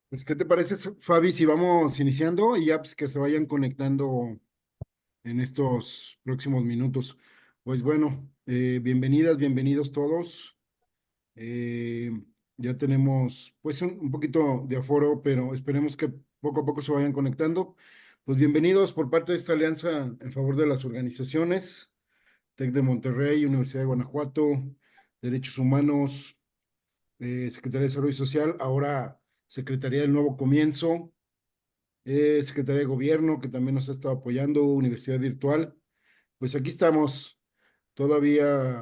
Pues, ¿qué te parece, Fabi, si vamos iniciando y ya pues, que se vayan conectando en estos próximos minutos? Pues bueno, bienvenidas, bienvenidos todos. Eh, ya tenemos pues un poquito de aforo, pero esperemos que poco a poco se vayan conectando. Pues bienvenidos por parte de esta alianza en favor de las organizaciones, TEC de Monterrey, Universidad de Guanajuato, Derechos Humanos, Secretaría de Desarrollo Social, ahora Secretaría del Nuevo Comienzo, Secretaría de Gobierno, que también nos ha estado apoyando, Universidad Virtual. Pues aquí estamos todavía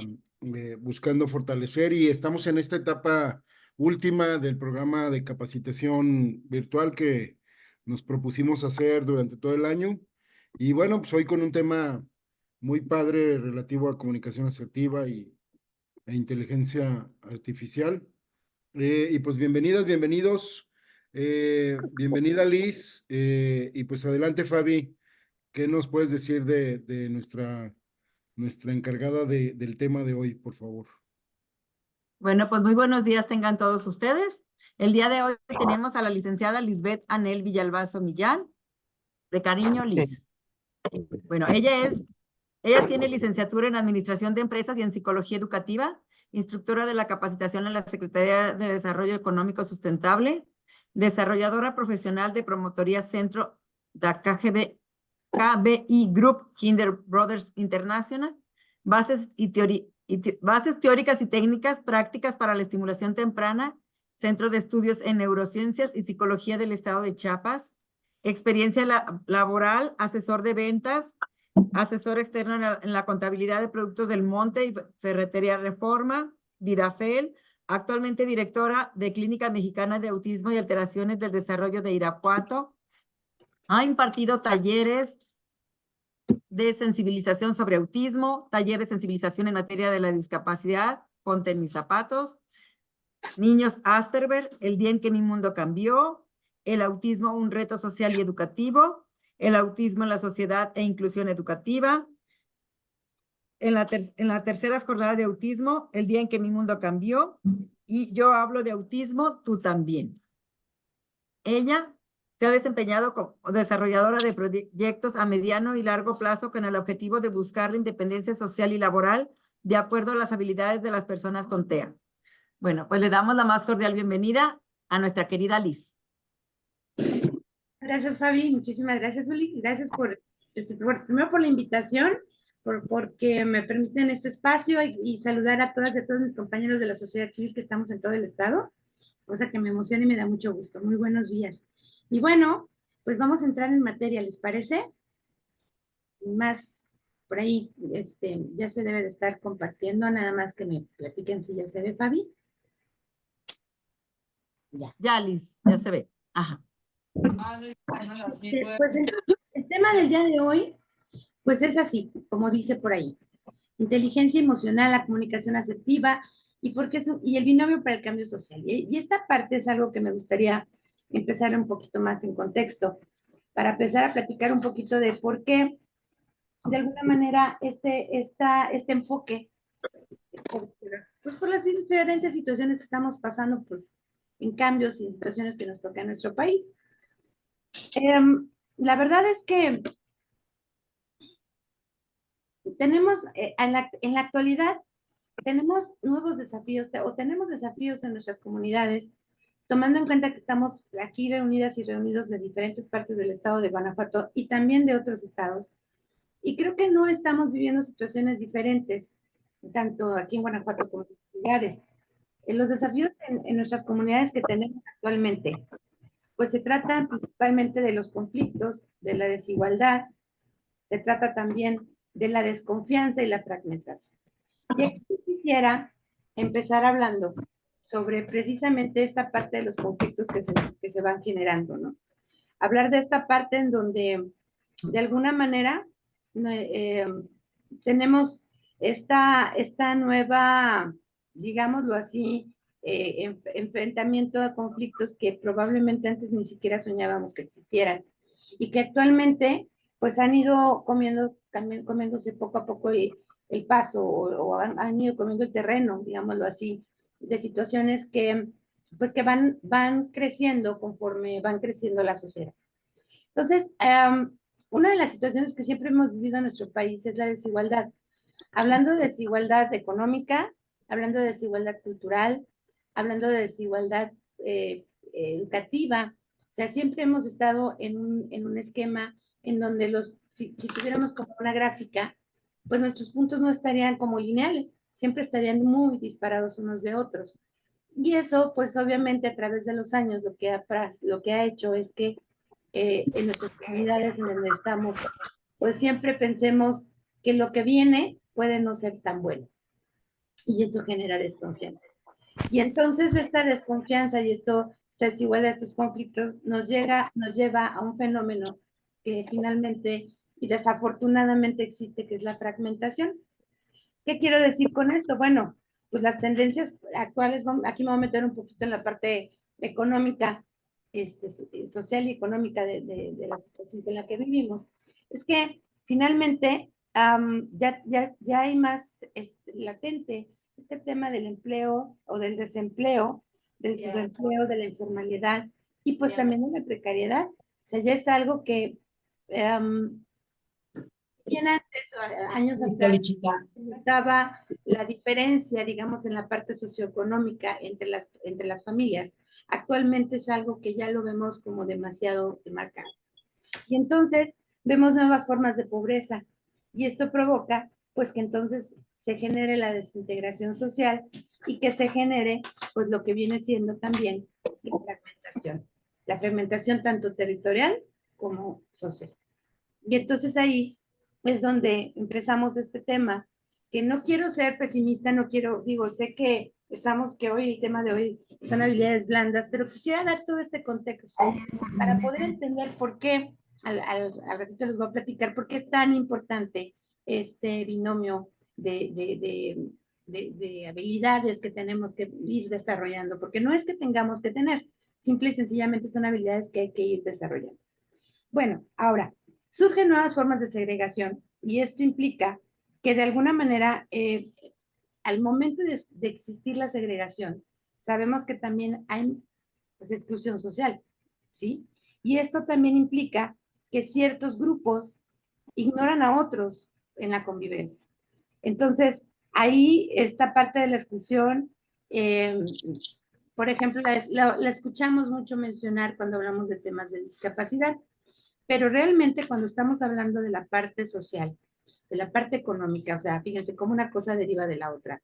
buscando fortalecer y estamos en esta etapa última del programa de capacitación virtual que nos propusimos hacer durante todo el año. Y bueno, pues hoy con un tema muy padre relativo a comunicación asertiva e inteligencia artificial. Y pues bienvenidas, bienvenidos. Bienvenida Liz. Y pues adelante Fabi, ¿qué nos puedes decir de nuestra encargada del tema de hoy, por favor? Bueno, pues muy buenos días tengan todos ustedes. El día de hoy tenemos a la licenciada Lisbeth Anel Villalbazo Millán, de cariño Liz. Bueno, ella tiene licenciatura en Administración de Empresas y en Psicología Educativa, instructora de la capacitación en la Secretaría de Desarrollo Económico Sustentable, desarrolladora profesional de Promotoría Centro de KBI Group Kinder Brothers International, bases teóricas y técnicas prácticas para la estimulación temprana, Centro de Estudios en Neurociencias y Psicología del Estado de Chiapas, experiencia laboral, asesor de ventas, asesor externo en la contabilidad de productos del Monte y Ferretería Reforma, Vidafel, actualmente directora de Clínica Mexicana de Autismo y Alteraciones del Desarrollo de Irapuato. Ha impartido talleres de sensibilización sobre autismo, taller de sensibilización en materia de la discapacidad, Ponte en mis zapatos, niños Asperger, el día en que mi mundo cambió, el autismo, un reto social y educativo, el autismo en la sociedad e inclusión educativa, en la tercera jornada de autismo, el día en que mi mundo cambió, y yo hablo de autismo, tú también. Ella se ha desempeñado como desarrolladora de proyectos a mediano y largo plazo con el objetivo de buscar la independencia social y laboral de acuerdo a las habilidades de las personas con TEA. Bueno, pues le damos la más cordial bienvenida a nuestra querida Liz. Gracias, Fabi. Muchísimas gracias, Uli. Gracias primero por la invitación, porque me permiten este espacio y saludar a todas y a todos mis compañeros de la sociedad civil que estamos en todo el estado, cosa que me emociona y me da mucho gusto. Muy buenos días. Y bueno, pues vamos a entrar en materia, ¿les parece? Sin más, por ahí ya se debe de estar compartiendo, nada más que me platiquen si ya se ve, Fabi. Ya, Liz, ya se ve. Ajá. Pues el tema del día de hoy, pues es así, como dice por ahí. Inteligencia emocional, la comunicación asertiva y el binomio para el cambio social. Y esta parte es algo que me gustaría empezar un poquito más en contexto, para empezar a platicar un poquito de por qué, de alguna manera, este enfoque, pues por las diferentes situaciones que estamos pasando, pues en cambios y situaciones que nos toca en nuestro país. La verdad es que tenemos, en la actualidad, tenemos nuevos desafíos o tenemos desafíos en nuestras comunidades, tomando en cuenta que estamos aquí reunidas y reunidos de diferentes partes del estado de Guanajuato y también de otros estados. Y creo que no estamos viviendo situaciones diferentes, tanto aquí en Guanajuato como en otros lugares. Los desafíos en nuestras comunidades que tenemos actualmente, pues se trata principalmente de los conflictos, de la desigualdad, se trata también de la desconfianza y la fragmentación. Y aquí quisiera empezar hablando sobre precisamente esta parte de los conflictos que se van generando, ¿no? Hablar de esta parte en donde, de alguna manera, tenemos esta nueva, digámoslo así, enfrentamiento a conflictos que probablemente antes ni siquiera soñábamos que existieran y que actualmente pues han ido comiéndose poco a poco el paso o han ido comiendo el terreno, digámoslo así, de situaciones que pues que van creciendo conforme van creciendo la sociedad. Entonces, una de las situaciones que siempre hemos vivido en nuestro país es la desigualdad. Hablando de desigualdad económica, hablando de desigualdad cultural, hablando de desigualdad educativa. O sea, siempre hemos estado en un esquema en donde si tuviéramos como una gráfica, pues nuestros puntos no estarían como lineales, siempre estarían muy disparados unos de otros. Y eso, pues obviamente a través de los años, lo que ha hecho es que en nuestras comunidades en donde estamos, pues siempre pensemos que lo que viene puede no ser tan bueno. Y eso genera desconfianza. Y entonces esta desconfianza y esta desigualdad, estos conflictos, nos lleva a un fenómeno que finalmente y desafortunadamente existe, que es la fragmentación. ¿Qué quiero decir con esto? Bueno, pues las tendencias actuales, aquí me voy a meter un poquito en la parte económica, social y económica de la situación en la que vivimos, es que finalmente ya hay más latente este tema del empleo o del desempleo, del subempleo, de la informalidad y pues también de la precariedad. O sea, ya es algo que bien antes, años atrás, estaba la diferencia, digamos, en la parte socioeconómica entre las familias. Actualmente es algo que ya lo vemos como demasiado marcado. Y entonces vemos nuevas formas de pobreza. Y esto provoca, pues, que entonces se genere la desintegración social y que se genere, pues, lo que viene siendo también la fragmentación. La fragmentación tanto territorial como social. Y entonces ahí es donde empezamos este tema, que no quiero ser pesimista, no quiero, digo, sé que que hoy, el tema de hoy son habilidades blandas, pero quisiera dar todo este contexto para poder entender por qué, al ratito les voy a platicar, por qué es tan importante este binomio de habilidades que tenemos que ir desarrollando, porque no es que tengamos que tener, simple y sencillamente son habilidades que hay que ir desarrollando. Bueno, ahora, surgen nuevas formas de segregación y esto implica que de alguna manera, al momento de existir la segregación, sabemos que también hay pues, exclusión social, ¿sí? Y esto también implica que ciertos grupos ignoran a otros en la convivencia. Entonces, ahí esta parte de la exclusión, por ejemplo, la escuchamos mucho mencionar cuando hablamos de temas de discapacidad. Pero realmente cuando estamos hablando de la parte social, de la parte económica, o sea, fíjense cómo una cosa deriva de la otra,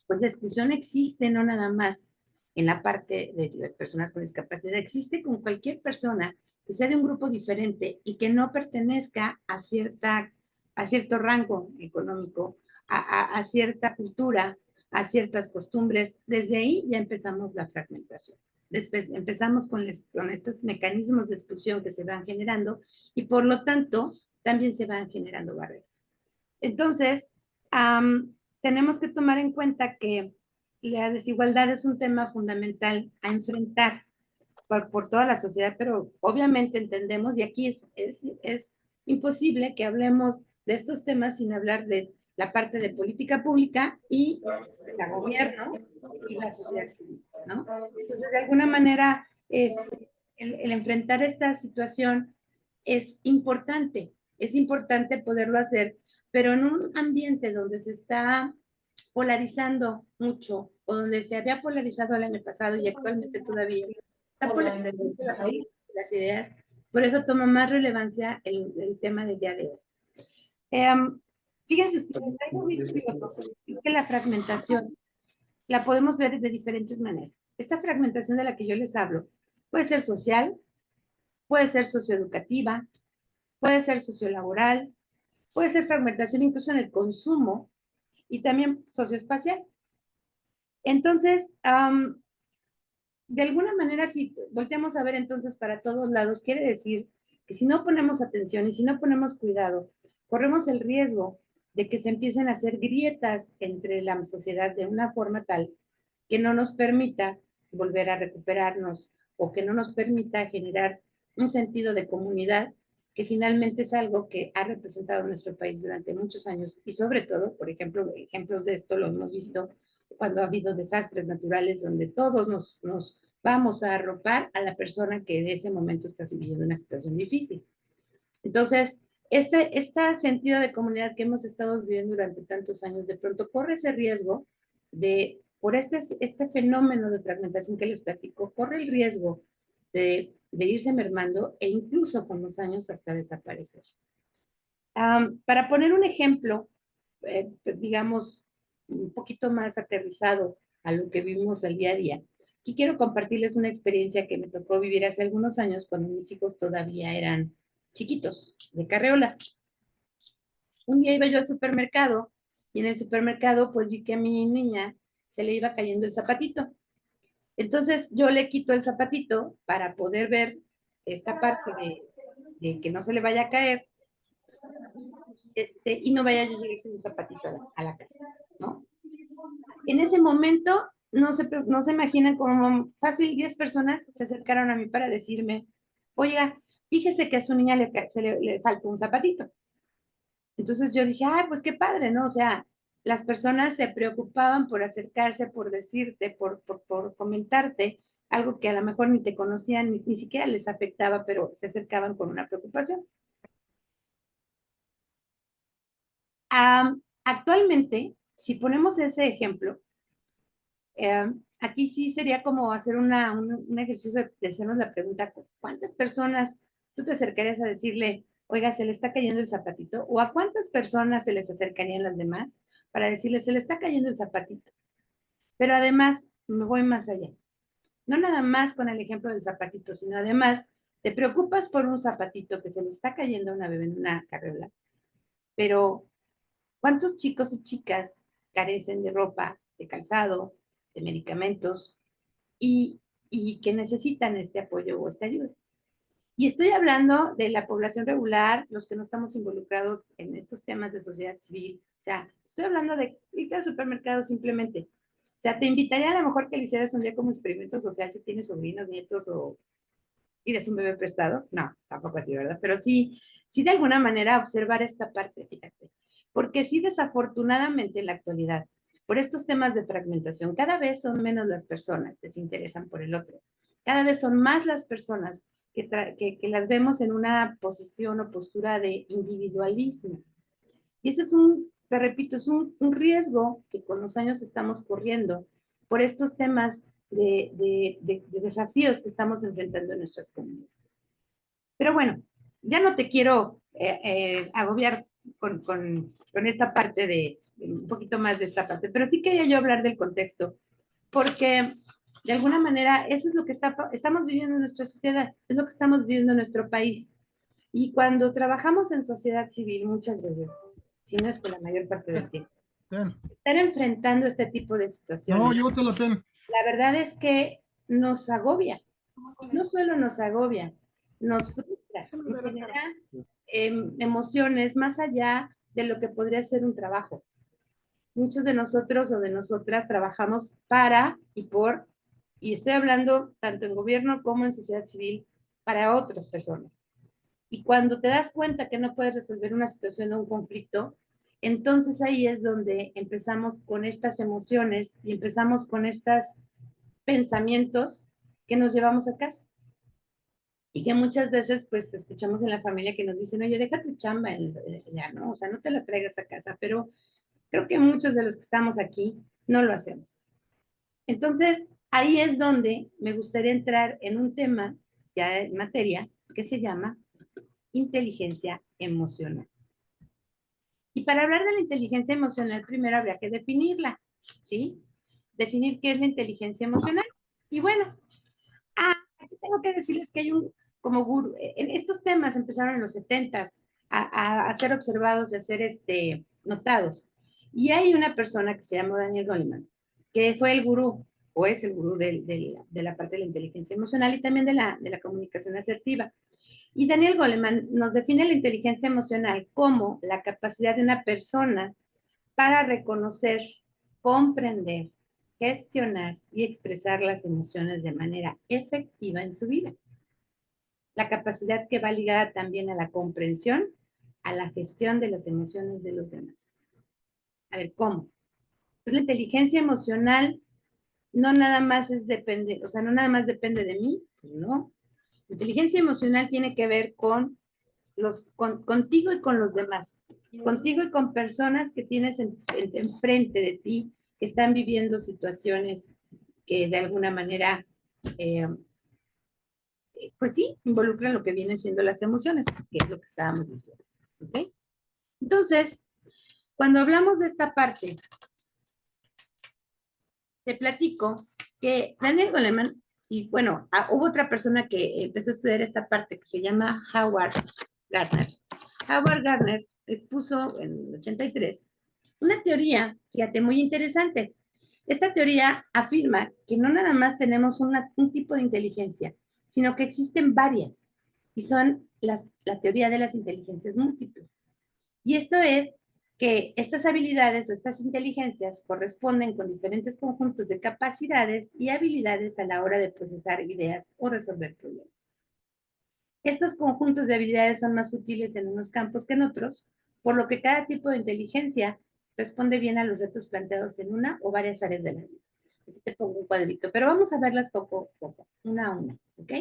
pues la exclusión existe no nada más en la parte de las personas con discapacidad, existe con cualquier persona que sea de un grupo diferente y que no pertenezca a cierto rango económico, a cierta cultura, a ciertas costumbres. Desde ahí ya empezamos la fragmentación. Después empezamos con estos mecanismos de exclusión que se van generando y por lo tanto también se van generando barreras. Entonces, tenemos que tomar en cuenta que la desigualdad es un tema fundamental a enfrentar por toda la sociedad, pero obviamente entendemos, y aquí es imposible que hablemos de estos temas sin hablar de la parte de política pública y el gobierno y la sociedad civil, ¿no? Entonces, de alguna manera, el enfrentar esta situación es importante poderlo hacer, pero en un ambiente donde se está polarizando mucho, o donde se había polarizado el año pasado y actualmente todavía está polarizando las ideas, por eso toma más relevancia el tema del día de hoy. Fíjense ustedes, algo muy curioso es que la fragmentación la podemos ver de diferentes maneras. Esta fragmentación de la que yo les hablo puede ser social, puede ser socioeducativa, puede ser sociolaboral, puede ser fragmentación incluso en el consumo y también socioespacial. Entonces, de alguna manera, si volteamos a ver entonces para todos lados, quiere decir que si no ponemos atención y si no ponemos cuidado, corremos el riesgo de que se empiecen a hacer grietas entre la sociedad de una forma tal que no nos permita volver a recuperarnos o que no nos permita generar un sentido de comunidad que finalmente es algo que ha representado nuestro país durante muchos años y sobre todo, por ejemplo, ejemplos de esto lo hemos visto cuando ha habido desastres naturales donde todos nos vamos a arropar a la persona que en ese momento está viviendo una situación difícil. Entonces, este sentido de comunidad que hemos estado viviendo durante tantos años, de pronto corre ese riesgo de, por este fenómeno de fragmentación que les platico, corre el riesgo de irse mermando e incluso con los años hasta desaparecer. Para poner un ejemplo, digamos, un poquito más aterrizado a lo que vivimos al día a día, aquí quiero compartirles una experiencia que me tocó vivir hace algunos años cuando mis hijos todavía eran chiquitos, de carreola. Un día iba yo al supermercado y en el supermercado pues vi que a mi niña se le iba cayendo el zapatito. Entonces yo le quito el zapatito para poder ver esta parte de que no se le vaya a caer y no vaya yo a llegar sin un zapatito a la casa, ¿no? En ese momento no se imaginan como fácil 10 personas se acercaron a mí para decirme, oiga, fíjese que a su niña le faltó un zapatito. Entonces yo dije, ay, pues qué padre, ¿no? O sea, las personas se preocupaban por acercarse, por decirte, por comentarte algo que a lo mejor ni te conocían, ni siquiera les afectaba, pero se acercaban con una preocupación. Actualmente, si ponemos ese ejemplo, aquí sí sería como hacer un ejercicio de hacernos la pregunta, ¿cuántas personas tú te acercarías a decirle, oiga, se le está cayendo el zapatito? ¿O a cuántas personas se les acercarían las demás para decirle, se le está cayendo el zapatito? Pero además, me voy más allá. No nada más con el ejemplo del zapatito, sino además, te preocupas por un zapatito que se le está cayendo a una bebé en una carriola, pero ¿cuántos chicos y chicas carecen de ropa, de calzado, de medicamentos y que necesitan este apoyo o esta ayuda? Y estoy hablando de la población regular, los que no estamos involucrados en estos temas de sociedad civil. O sea, estoy hablando de irte al supermercado simplemente. O sea, te invitaría a lo mejor que le hicieras un día como experimento social si tienes sobrinos, nietos o pides un bebé prestado. No, tampoco así, ¿verdad? Pero sí de alguna manera observar esta parte, fíjate. Porque sí, desafortunadamente en la actualidad, por estos temas de fragmentación, cada vez son menos las personas que se interesan por el otro. Cada vez son más las personas que las vemos en una posición o postura de individualismo. Y ese es te repito, es un riesgo que con los años estamos corriendo por estos temas de desafíos que estamos enfrentando en nuestras comunidades. Pero bueno, ya no te quiero agobiar con esta parte un poquito más de esta parte, pero sí quería yo hablar del contexto, porque de alguna manera eso es lo que estamos viviendo en nuestra sociedad, es lo que estamos viviendo en nuestro país. Y cuando trabajamos en sociedad civil, muchas veces, si no es que la mayor parte del tiempo, estar enfrentando este tipo de situaciones, No, llévatela, ten. la verdad es que nos agobia. No solo nos agobia, nos frustra, nos genera emociones más allá de lo que podría ser un trabajo. Muchos de nosotros o de nosotras trabajamos para y por, y estoy hablando tanto en gobierno como en sociedad civil, para otras personas. Y cuando te das cuenta que no puedes resolver una situación o un conflicto, entonces ahí es donde empezamos con estas emociones y empezamos con estos pensamientos que nos llevamos a casa. Y que muchas veces pues escuchamos en la familia que nos dicen, oye, deja tu chamba ya, ¿no? O sea, no te la traigas a casa, pero creo que muchos de los que estamos aquí no lo hacemos. Entonces, ahí es donde me gustaría entrar en un tema, ya en materia, que se llama inteligencia emocional. Y para hablar de la inteligencia emocional, primero habría que definirla, ¿sí? Definir qué es la inteligencia emocional. Y bueno, aquí tengo que decirles que hay como gurú, en estos temas empezaron en los 70s a ser observados, a ser notados. Y hay una persona que se llama Daniel Goleman, que fue el gurú, o es el gurú de la parte de la inteligencia emocional y también de la comunicación asertiva. Y Daniel Goleman nos define la inteligencia emocional como la capacidad de una persona para reconocer, comprender, gestionar y expresar las emociones de manera efectiva en su vida. La capacidad que va ligada también a la comprensión, a la gestión de las emociones de los demás. A ver, ¿cómo? Entonces, la inteligencia emocional no nada más depende, o sea, no nada más depende de mí, pues no. La inteligencia emocional tiene que ver con contigo y con los demás, contigo y con personas que tienes enfrente de ti, que están viviendo situaciones que de alguna manera, eh, pues sí, involucran lo que vienen siendo las emociones, que es lo que estábamos diciendo. ¿Ok? Entonces, cuando hablamos de esta parte, te platico que Daniel Goleman, y bueno, hubo otra persona que empezó a estudiar esta parte que se llama Howard Gardner. Howard Gardner expuso en el 83 una teoría, fíjate, muy interesante. Esta teoría afirma que no nada más tenemos un tipo de inteligencia, sino que existen varias, y son la teoría de las inteligencias múltiples. Y esto es que estas habilidades o estas inteligencias corresponden con diferentes conjuntos de capacidades y habilidades a la hora de procesar ideas o resolver problemas. Estos conjuntos de habilidades son más útiles en unos campos que en otros, por lo que cada tipo de inteligencia responde bien a los retos planteados en una o varias áreas de la vida. Aquí te pongo un cuadrito, pero vamos a verlas poco a poco, una a una, ¿ok?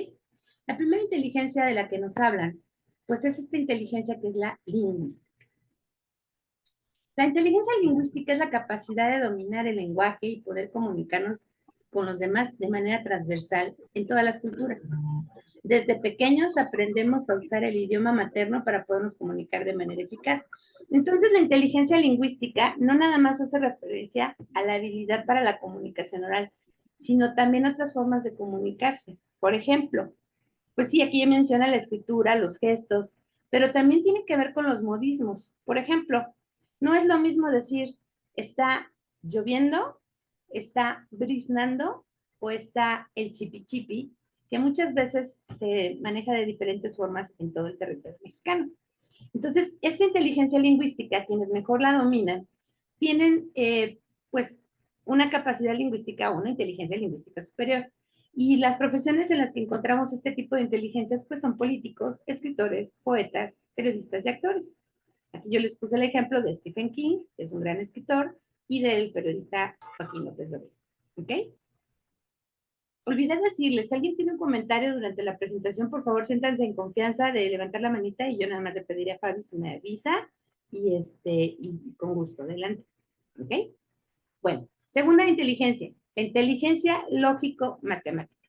La primera inteligencia de la que nos hablan, pues es esta inteligencia que es la lingüística. La inteligencia lingüística es la capacidad de dominar el lenguaje y poder comunicarnos con los demás de manera transversal en todas las culturas. Desde pequeños aprendemos a usar el idioma materno para podernos comunicar de manera eficaz. Entonces, la inteligencia lingüística no nada más hace referencia a la habilidad para la comunicación oral, sino también otras formas de comunicarse. Por ejemplo, pues sí, aquí menciona la escritura, los gestos, pero también tiene que ver con los modismos. Por ejemplo, no es lo mismo decir está lloviendo, está briznando o está el chipi chipi, que muchas veces se maneja de diferentes formas en todo el territorio mexicano. Entonces, esta inteligencia lingüística, quienes mejor la dominan, tienen pues una capacidad lingüística o una inteligencia lingüística superior. Y las profesiones en las que encontramos este tipo de inteligencias pues son políticos, escritores, poetas, periodistas y actores. Aquí yo les puse el ejemplo de Stephen King, que es un gran escritor, y del periodista Joaquín López Dóriga. ¿Ok? Olvidé decirles, si alguien tiene un comentario durante la presentación, por favor, siéntanse en confianza de levantar la manita y yo nada más le pediré a Fabi si me avisa y con gusto, adelante. ¿Ok? Bueno, segunda inteligencia, la inteligencia lógico-matemática.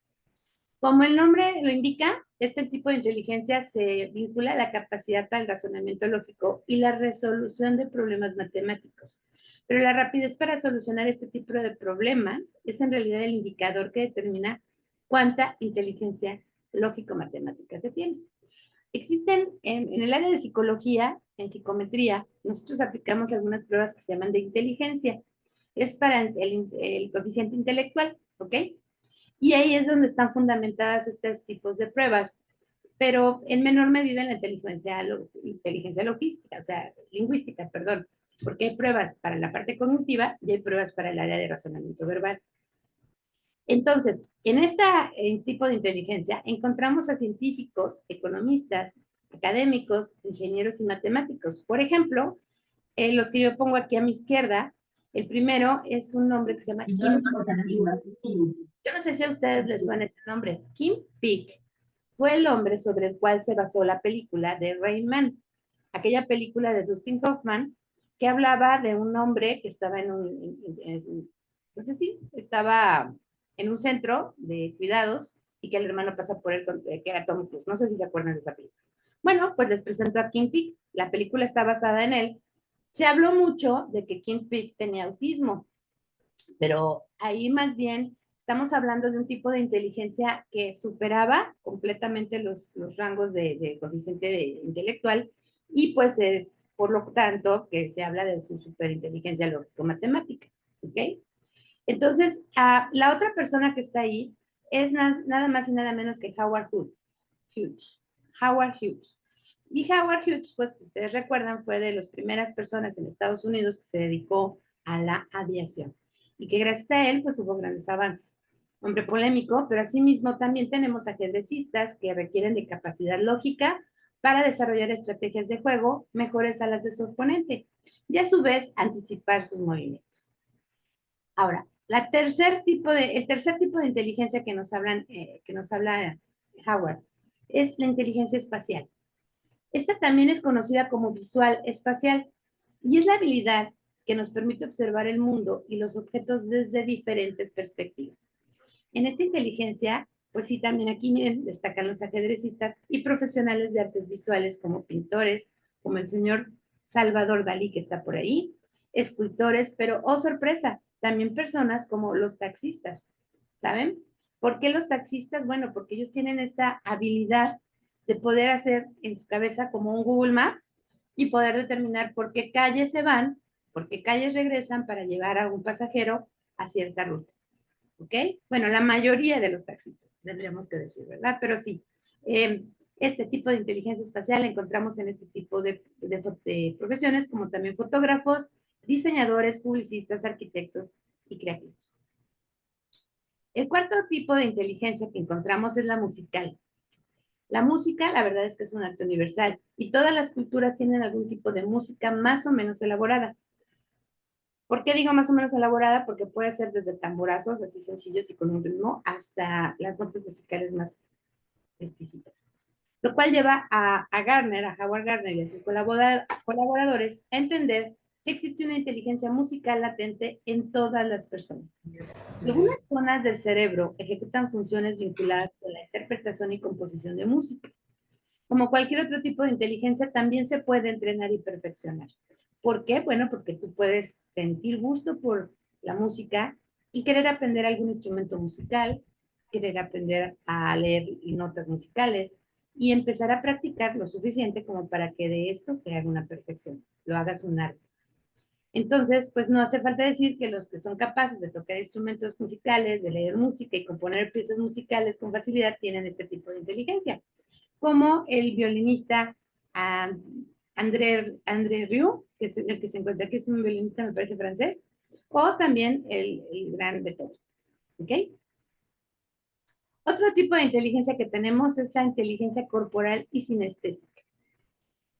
Como el nombre lo indica, este tipo de inteligencia se vincula a la capacidad para el razonamiento lógico y la resolución de problemas matemáticos. Pero la rapidez para solucionar este tipo de problemas es en realidad el indicador que determina cuánta inteligencia lógico-matemática se tiene. Existen en el área de psicología, en psicometría, nosotros aplicamos algunas pruebas que se llaman de inteligencia. Es para el coeficiente intelectual, ¿ok? Y ahí es donde están fundamentadas estos tipos de pruebas, pero en menor medida en la inteligencia logística, o sea, lingüística, perdón, porque hay pruebas para la parte cognitiva y hay pruebas para el área de razonamiento verbal. Entonces, en este tipo de inteligencia encontramos a científicos, economistas, académicos, ingenieros y matemáticos. Por ejemplo, los que yo pongo aquí a mi izquierda, el primero es un nombre que se llama Kim. Yo no sé si a ustedes les suena ese nombre. Kim Peek fue el hombre sobre el cual se basó la película de Rain Man, aquella película de Dustin Hoffman que hablaba de un hombre que estaba no sé si estaba en un centro de cuidados y que el hermano pasa por él, que era Tom Cruise. No sé si se acuerdan de esa película. Bueno, pues les presento a Kim Peek. La película está basada en él. Se habló mucho de que Kim Peek tenía autismo, pero ahí más bien estamos hablando de un tipo de inteligencia que superaba completamente los rangos de coeficiente intelectual y pues es por lo tanto que se habla de su superinteligencia lógico-matemática. ¿Ok? Entonces, la otra persona que está ahí es nada más y nada menos que Howard Hughes. Howard Hughes. Y Howard Hughes, pues si ustedes recuerdan, fue de las primeras personas en Estados Unidos que se dedicó a la aviación y que gracias a él pues hubo grandes avances. Hombre polémico, pero asimismo también tenemos ajedrecistas que requieren de capacidad lógica para desarrollar estrategias de juego mejores a las de su oponente y a su vez anticipar sus movimientos. Ahora, el tercer tipo de inteligencia que nos habla Howard es la inteligencia espacial. Esta también es conocida como visual espacial y es la habilidad que nos permite observar el mundo y los objetos desde diferentes perspectivas. En esta inteligencia, pues sí, también aquí miren, destacan los ajedrecistas y profesionales de artes visuales como pintores, como el señor Salvador Dalí, que está por ahí, escultores, pero, oh sorpresa, también personas como los taxistas, ¿saben? ¿Por qué los taxistas? Bueno, porque ellos tienen esta habilidad de poder hacer en su cabeza como un Google Maps y poder determinar por qué calles se van, por qué calles regresan para llevar a un pasajero a cierta ruta. ¿Ok? Bueno, la mayoría de los taxistas, tendríamos que decir, ¿verdad? Pero sí, este tipo de inteligencia espacial la encontramos en este tipo de profesiones, como también fotógrafos, diseñadores, publicistas, arquitectos y creativos. El cuarto tipo de inteligencia que encontramos es la musical. La música, la verdad es que es un arte universal y todas las culturas tienen algún tipo de música más o menos elaborada. ¿Por qué digo más o menos elaborada? Porque puede ser desde tamborazos así sencillos y con un ritmo hasta las notas musicales más exquisitas. Lo cual lleva a Garner, a Howard Gardner y a sus colaboradores a entender que existe una inteligencia musical latente en todas las personas. Algunas zonas del cerebro ejecutan funciones vinculadas con la interpretación y composición de música. Como cualquier otro tipo de inteligencia, también se puede entrenar y perfeccionar. ¿Por qué? Bueno, porque tú puedes sentir gusto por la música y querer aprender algún instrumento musical, querer aprender a leer notas musicales y empezar a practicar lo suficiente como para que de esto se haga una perfección, lo hagas un arte. Entonces, pues no hace falta decir que los que son capaces de tocar instrumentos musicales, de leer música y componer piezas musicales con facilidad tienen este tipo de inteligencia, como el violinista André Rieu, que es el que se encuentra aquí, es un violinista, me parece francés, o también el gran Beethoven. ¿Ok? Otro tipo de inteligencia que tenemos es la inteligencia corporal y sinestésica.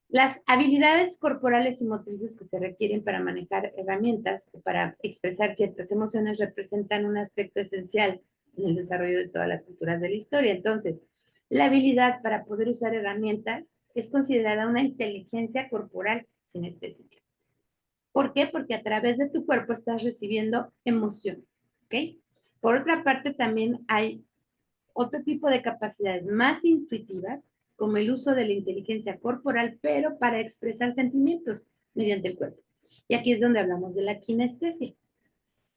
Las habilidades corporales y motrices que se requieren para manejar herramientas o para expresar ciertas emociones representan un aspecto esencial en el desarrollo de todas las culturas de la historia. Entonces, la habilidad para poder usar herramientas es considerada una inteligencia corporal sinestésica. ¿Por qué? Porque a través de tu cuerpo estás recibiendo emociones. ¿Ok? Por otra parte, también hay otro tipo de capacidades más intuitivas, como el uso de la inteligencia corporal, pero para expresar sentimientos mediante el cuerpo. Y aquí es donde hablamos de la kinestesia.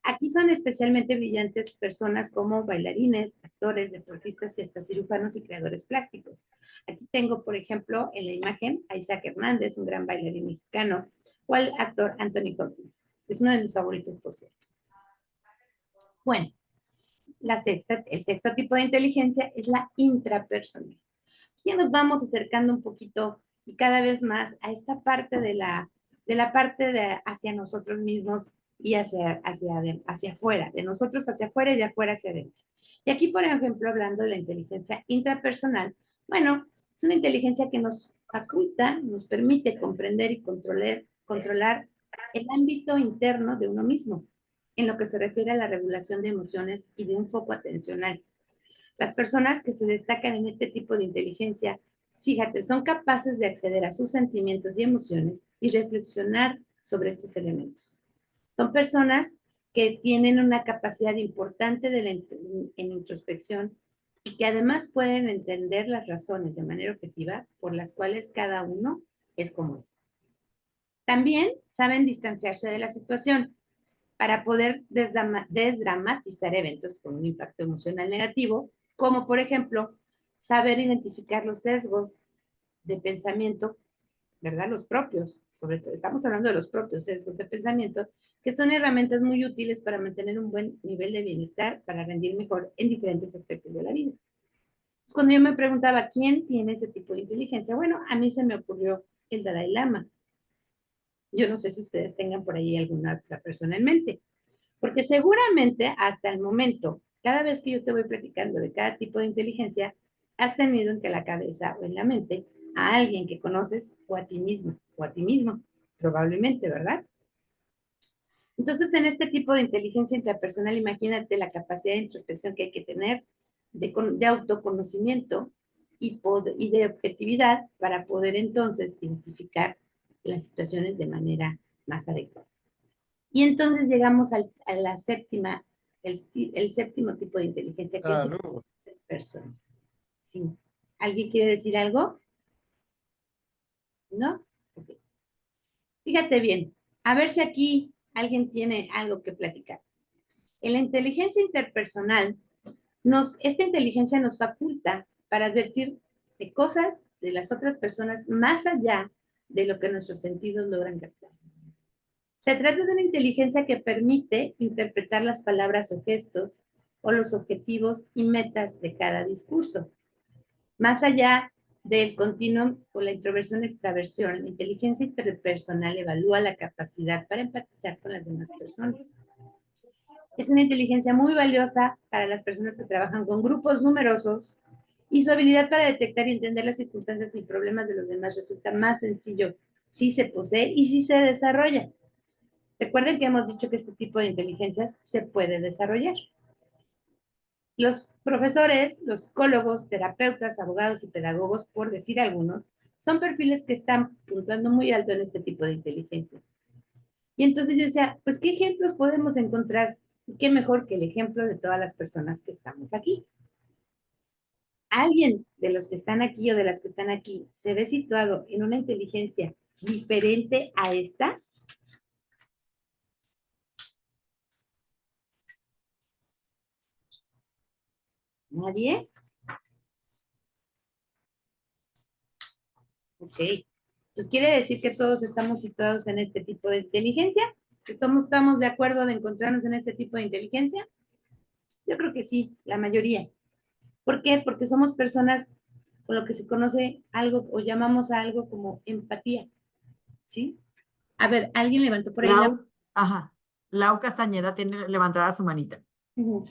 Aquí son especialmente brillantes personas como bailarines, actores, deportistas y hasta cirujanos y creadores plásticos. Aquí tengo, por ejemplo, en la imagen a Isaac Hernández, un gran bailarín mexicano, o al actor Anthony Hopkins. Es uno de mis favoritos, por cierto. Bueno, el sexto tipo de inteligencia es la intrapersonal. Ya nos vamos acercando un poquito y cada vez más a esta parte de la parte de hacia nosotros mismos y hacia afuera, de nosotros hacia afuera y de afuera hacia adentro. Y aquí, por ejemplo, hablando de la inteligencia intrapersonal, bueno, es una inteligencia que nos faculta, nos permite comprender y controlar el ámbito interno de uno mismo, en lo que se refiere a la regulación de emociones y de un foco atencional. Las personas que se destacan en este tipo de inteligencia, fíjate, son capaces de acceder a sus sentimientos y emociones y reflexionar sobre estos elementos. Son personas que tienen una capacidad importante en introspección y que además pueden entender las razones de manera objetiva por las cuales cada uno es como es. También saben distanciarse de la situación para poder desdramatizar eventos con un impacto emocional negativo, como por ejemplo, saber identificar los sesgos de pensamiento, ¿verdad? Los propios, sobre todo, estamos hablando de los propios sesgos de pensamiento, que son herramientas muy útiles para mantener un buen nivel de bienestar, para rendir mejor en diferentes aspectos de la vida. Entonces, cuando yo me preguntaba, ¿quién tiene ese tipo de inteligencia? Bueno, a mí se me ocurrió el Dalai Lama. Yo no sé si ustedes tengan por ahí alguna otra persona en mente. Porque seguramente hasta el momento, cada vez que yo te voy platicando de cada tipo de inteligencia, has tenido en que la cabeza o en la mente a alguien que conoces o a ti mismo, probablemente, ¿verdad? Entonces, en este tipo de inteligencia intrapersonal, imagínate la capacidad de introspección que hay que tener, de autoconocimiento y de objetividad para poder entonces identificar las situaciones de manera más adecuada. Y entonces llegamos a la séptima, el séptimo tipo de inteligencia, que es la persona. ¿Sí? ¿Alguien quiere decir algo? ¿No? Ok. Fíjate bien, a ver si aquí alguien tiene algo que platicar. En la inteligencia interpersonal, esta inteligencia nos faculta para advertir de cosas de las otras personas más allá de lo que nuestros sentidos logran captar. Se trata de una inteligencia que permite interpretar las palabras o gestos o los objetivos y metas de cada discurso. Más allá del continuum o la introversión-extraversión, la inteligencia interpersonal evalúa la capacidad para empatizar con las demás personas. Es una inteligencia muy valiosa para las personas que trabajan con grupos numerosos y su habilidad para detectar y entender las circunstancias y problemas de los demás resulta más sencillo si se posee y si se desarrolla. Recuerden que hemos dicho que este tipo de inteligencias se puede desarrollar. Los profesores, los psicólogos, terapeutas, abogados y pedagogos, por decir algunos, son perfiles que están puntuando muy alto en este tipo de inteligencia. Y entonces yo decía, pues, ¿qué ejemplos podemos encontrar? Y qué mejor que el ejemplo de todas las personas que estamos aquí. ¿Alguien de los que están aquí o de las que están aquí se ve situado en una inteligencia diferente a esta? ¿Nadie? Ok. Entonces quiere decir que todos estamos situados en este tipo de inteligencia, que todos estamos de acuerdo de encontrarnos en este tipo de inteligencia. Yo creo que sí, la mayoría. ¿Por qué? Porque somos personas con lo que se conoce algo o llamamos a algo como empatía, ¿sí? A ver, alguien levantó por ahí la... Lau, ajá. Lau Castañeda tiene levantada su manita.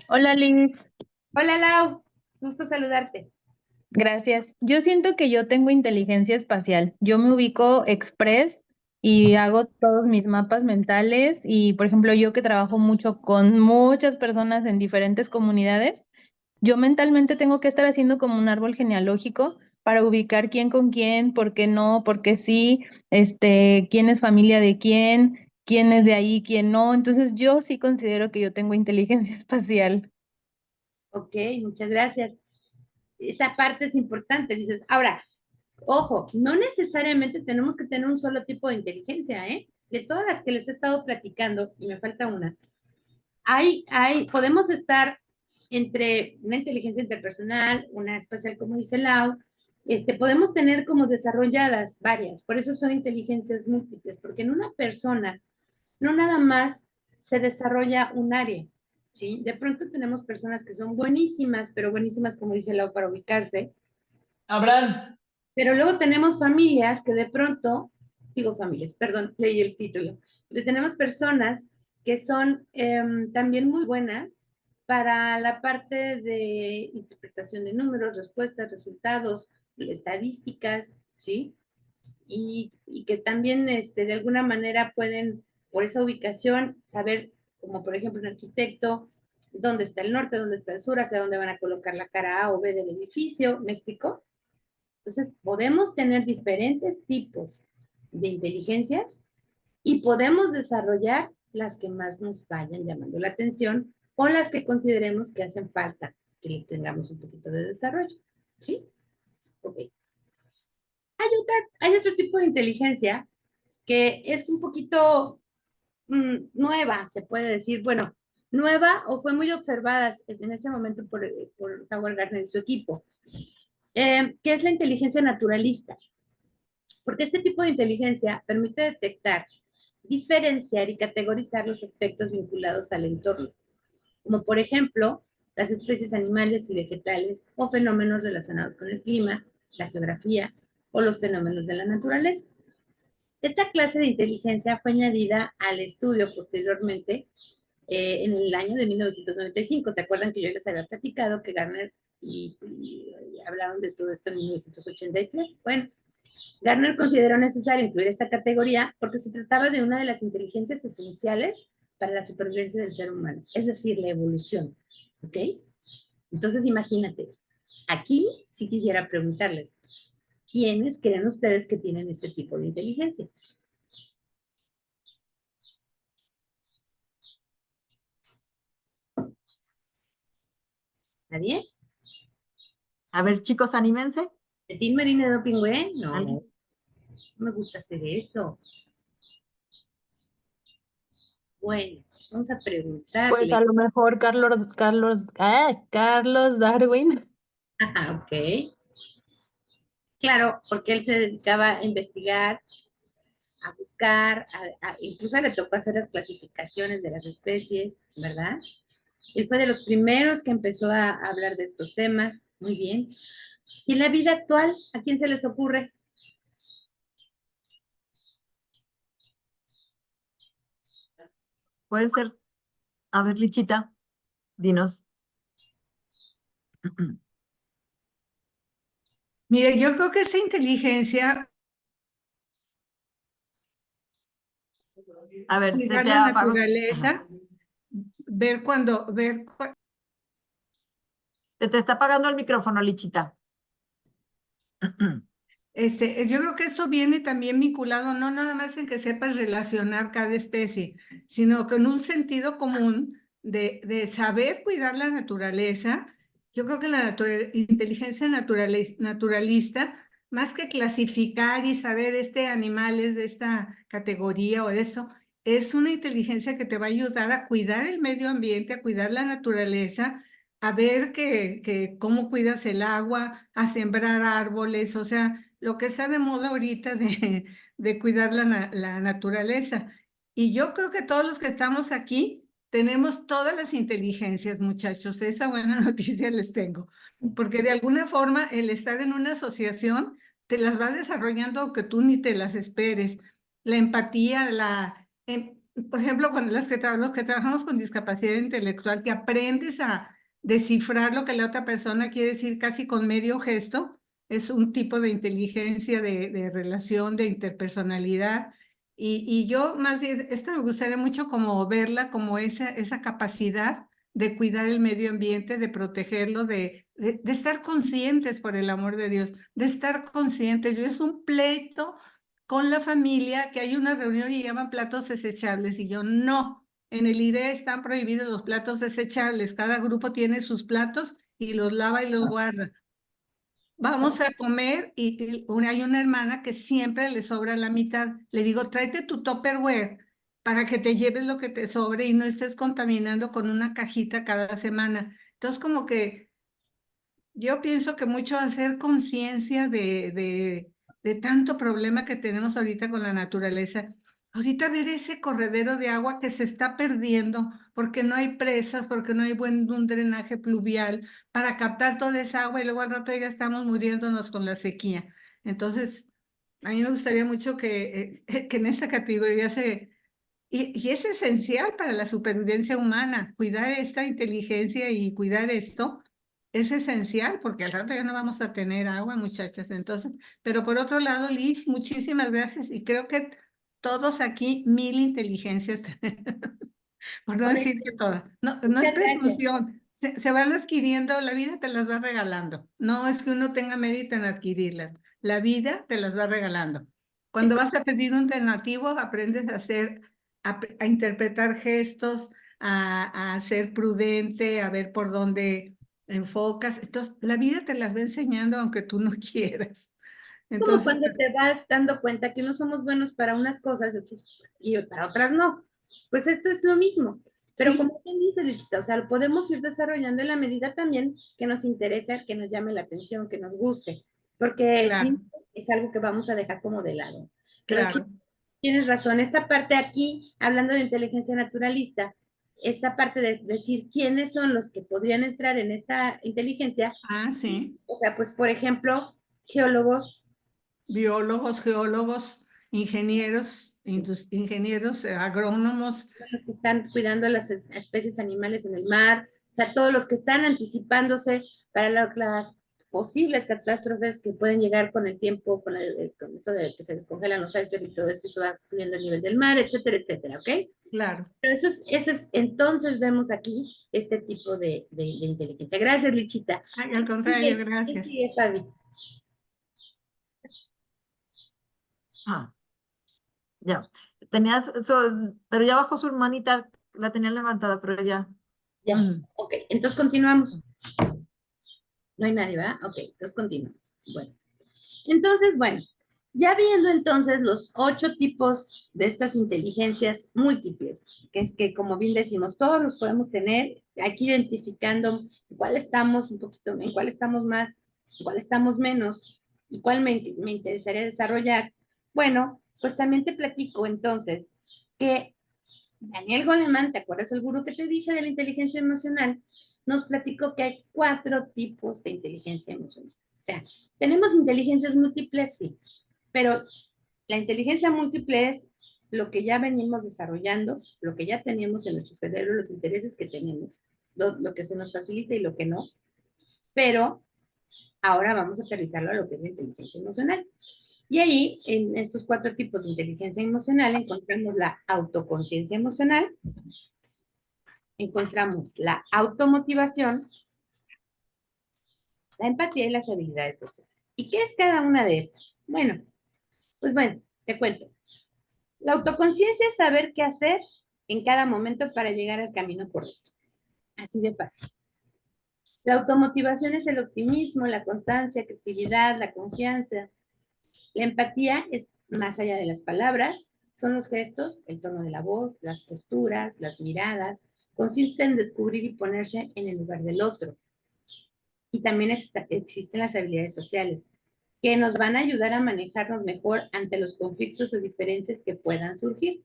Hola Liz, Hola Lau, gusto saludarte. gracias. Yo siento que yo tengo inteligencia espacial. Yo me ubico express y hago todos mis mapas mentales y, por ejemplo, yo que trabajo mucho con muchas personas en diferentes comunidades, yo mentalmente tengo que estar haciendo como un árbol genealógico para ubicar quién con quién, por qué no, por qué sí, quién es familia de quién es de ahí, quién no. Entonces, yo sí considero que yo tengo inteligencia espacial. Ok, muchas gracias. Esa parte es importante, dices. Ahora, ojo, no necesariamente tenemos que tener un solo tipo de inteligencia, ¿eh? De todas las que les he estado platicando, y me falta una, podemos estar entre una inteligencia interpersonal, una espacial, como dice Lau, podemos tener como desarrolladas varias, por eso son inteligencias múltiples, porque en una persona no nada más se desarrolla un área, ¿sí? De pronto tenemos personas que son buenísimas, pero buenísimas, como dice Lau, para ubicarse. Abraham. Pero luego tenemos familias que de pronto, digo familias, perdón, leí el título, tenemos personas que son también muy buenas para la parte de interpretación de números, respuestas, resultados, estadísticas, ¿sí? Y que también de alguna manera pueden, por esa ubicación, saber, como por ejemplo un arquitecto, dónde está el norte, dónde está el sur, hacia dónde van a colocar la cara A o B del edificio, ¿me explico? Entonces, podemos tener diferentes tipos de inteligencias y podemos desarrollar las que más nos vayan llamando la atención o las que consideremos que hacen falta que le tengamos un poquito de desarrollo. ¿Sí? Ok. Hay otro tipo de inteligencia que es un poquito nueva, se puede decir, bueno, nueva o fue muy observada en ese momento por Howard Gardner y su equipo, que es la inteligencia naturalista. Porque este tipo de inteligencia permite detectar, diferenciar y categorizar los aspectos vinculados al entorno, como por ejemplo las especies animales y vegetales o fenómenos relacionados con el clima, la geografía o los fenómenos de la naturaleza. Esta clase de inteligencia fue añadida al estudio posteriormente en el año de 1995. ¿Se acuerdan que yo les había platicado que Gardner y hablaron de todo esto en 1983? Bueno, Gardner consideró necesario incluir esta categoría porque se trataba de una de las inteligencias esenciales para la supervivencia del ser humano, es decir, la evolución, ¿ok? Entonces, imagínate, aquí sí quisiera preguntarles, ¿quiénes creen ustedes que tienen este tipo de inteligencia? ¿Nadie? A ver, chicos, anímense. ¿De Tin Marina de Pingüe? No, ¿Alguien? no me gusta hacer eso. Bueno, vamos a Pues a preguntarle. lo mejor Carlos Darwin. Ajá, ok. Claro, porque él se dedicaba a investigar, a buscar, incluso le tocó hacer las clasificaciones de las especies, ¿verdad? Él fue de los primeros que empezó a hablar de estos temas. Muy bien. ¿Y en la vida actual, a quién se les ocurre? Puede ser. A ver, Lichita, dinos. Mire, yo creo que esta inteligencia, A ver, se cuidar te la apagó. Ajá. naturaleza, Se te está apagando el micrófono, Lichita. yo creo que esto viene también vinculado no nada más en que sepas relacionar cada especie, sino con un sentido común de saber cuidar la naturaleza. Yo creo que la inteligencia naturalista, más que clasificar y saber este animal es de esta categoría o de esto, es una inteligencia que te va a ayudar a cuidar el medio ambiente, a cuidar la naturaleza, a ver que cómo cuidas el agua, a sembrar árboles, o sea, lo que está de moda ahorita de cuidar la naturaleza. Y yo creo que todos los que estamos aquí tenemos todas las inteligencias, muchachos. Esa buena noticia les tengo, porque de alguna forma el estar en una asociación te las va desarrollando aunque tú ni te las esperes. La empatía, por ejemplo, cuando los que trabajamos con discapacidad intelectual, que aprendes a descifrar lo que la otra persona quiere decir casi con medio gesto, es un tipo de inteligencia, de relación, de interpersonalidad. Y yo más bien, esto me gustaría mucho como verla como esa capacidad de cuidar el medio ambiente, de protegerlo, de estar conscientes, por el amor de Dios, de estar conscientes. Yo es un pleito con la familia que hay una reunión y llaman platos desechables y yo no. En el IDE están prohibidos los platos desechables. Cada grupo tiene sus platos y los lava y los guarda. Vamos a comer y hay una hermana que siempre le sobra la mitad. Le digo, tráete tu Tupperware para que te lleves lo que te sobre y no estés contaminando con una cajita cada semana. Entonces, como que yo pienso que mucho hacer conciencia de tanto problema que tenemos ahorita con la naturaleza. Ahorita ver ese corredero de agua que se está perdiendo porque no hay presas, porque no hay un drenaje pluvial para captar toda esa agua y luego al rato ya estamos muriéndonos con la sequía. Entonces, a mí me gustaría mucho que en esta categoría y es esencial para la supervivencia humana, cuidar esta inteligencia y cuidar esto es esencial porque al rato ya no vamos a tener agua, muchachas. Entonces, pero por otro lado, Liz, muchísimas gracias y creo que todos aquí mil inteligencias, por no decir Correcto. que todas. No, no es Muchas gracias. presunción, se van adquiriendo, la vida te las va regalando. No es que uno tenga mérito en adquirirlas, la vida te las va regalando. Cuando vas a pedir un donativo, aprendes a interpretar gestos, a ser prudente, a ver por dónde enfocas. Entonces, la vida te las va enseñando aunque tú no quieras. Como Entonces, cuando te vas dando cuenta que no somos buenos para unas cosas y para otras no. Pues esto es lo mismo. Pero sí, como quien dice, Lichita, o sea, lo podemos ir desarrollando en la medida también que nos interesa, que nos llame la atención, que nos guste, porque claro, sí, es algo que vamos a dejar como de lado. Pero sí, claro. tienes razón, esta parte aquí, hablando de inteligencia naturalista, esta parte de decir quiénes son los que podrían entrar en esta inteligencia, Ah, sí. o sea, pues por ejemplo, geólogos, Biólogos, geólogos, ingenieros, ingenieros, agrónomos. los que están cuidando las especies animales en el mar, o sea, todos los que están anticipándose para las posibles catástrofes que pueden llegar con el tiempo, con esto de que se descongelan los icebergs y todo esto y se va subiendo el nivel del mar, etcétera, etcétera, ¿ok? claro. Pero entonces vemos aquí este tipo de inteligencia. Gracias, Lichita. Ay, al contrario, ¿Quién gracias. sigue, Fabi? Ah, ya. Tenías, pero ya bajó su manita, la tenía levantada, pero ya. Ya, Mm. ok, entonces continuamos. No hay nadie, ¿verdad? Ok, entonces continuamos. Bueno, entonces, bueno, ya viendo entonces los 8 tipos de estas inteligencias múltiples, que es que como bien decimos, todos los podemos tener, aquí identificando en cuál estamos un poquito, en cuál estamos más, en cuál estamos menos, y cuál me interesaría desarrollar. Bueno, pues también te platico entonces que Daniel Goleman, ¿te acuerdas el gurú que te dije de la inteligencia emocional? Nos platicó que hay 4 tipos de inteligencia emocional. O sea, tenemos inteligencias múltiples, sí, pero la inteligencia múltiple es lo que ya venimos desarrollando, lo que ya tenemos en nuestro cerebro, los intereses que tenemos, lo que se nos facilita y lo que no, pero ahora vamos a aterrizarlo a lo que es la inteligencia emocional. Y ahí, en estos 4 tipos de inteligencia emocional, encontramos la autoconciencia emocional, encontramos la automotivación, la empatía y las habilidades sociales. ¿Y qué es cada una de estas? Bueno, pues bueno, te cuento. La autoconciencia es saber qué hacer en cada momento para llegar al camino correcto. Así de fácil. La automotivación es el optimismo, la constancia, creatividad, la confianza. La empatía es más allá de las palabras, son los gestos, el tono de la voz, las posturas, las miradas. Consiste en descubrir y ponerse en el lugar del otro. Y también existen las habilidades sociales, que nos van a ayudar a manejarnos mejor ante los conflictos o diferencias que puedan surgir.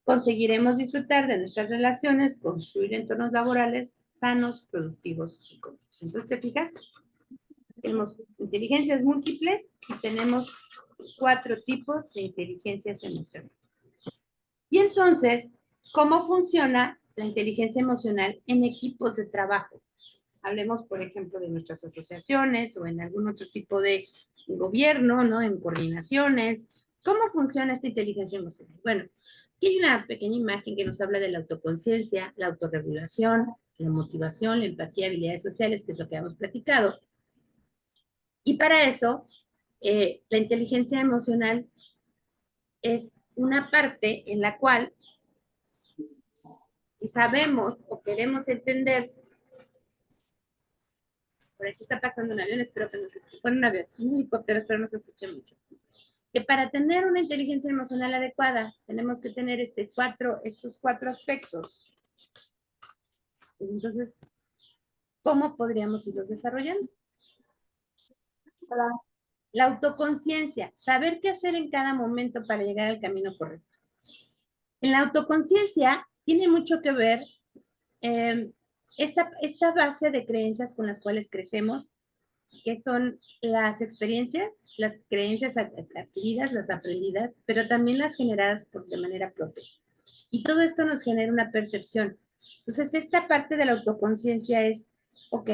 Conseguiremos disfrutar de nuestras relaciones, construir entornos laborales sanos, productivos y cómodos. Entonces, ¿te fijas? Tenemos inteligencias múltiples y tenemos 4 tipos de inteligencias emocionales. Y entonces, ¿cómo funciona la inteligencia emocional en equipos de trabajo? Hablemos, por ejemplo, de nuestras asociaciones o en algún otro tipo de gobierno, ¿no? En coordinaciones. ¿Cómo funciona esta inteligencia emocional? Bueno, aquí hay una pequeña imagen que nos habla de la autoconciencia, la autorregulación, la motivación, la empatía, habilidades sociales, que es lo que hemos platicado. Y para eso, la inteligencia emocional es una parte en la cual, si sabemos o queremos entender, por aquí está pasando un avión, espero que no se escuche, bueno, un avión, un helicóptero, espero no se escuche mucho, que para tener una inteligencia emocional adecuada tenemos que tener estos 4 aspectos. Entonces, ¿cómo podríamos irlos desarrollando? La autoconciencia, saber qué hacer en cada momento para llegar al camino correcto. En la autoconciencia tiene mucho que ver esta base de creencias con las cuales crecemos, que son las experiencias, las creencias adquiridas, las aprendidas, pero también las generadas de manera propia. Y todo esto nos genera una percepción. Entonces, esta parte de la autoconciencia es, ok,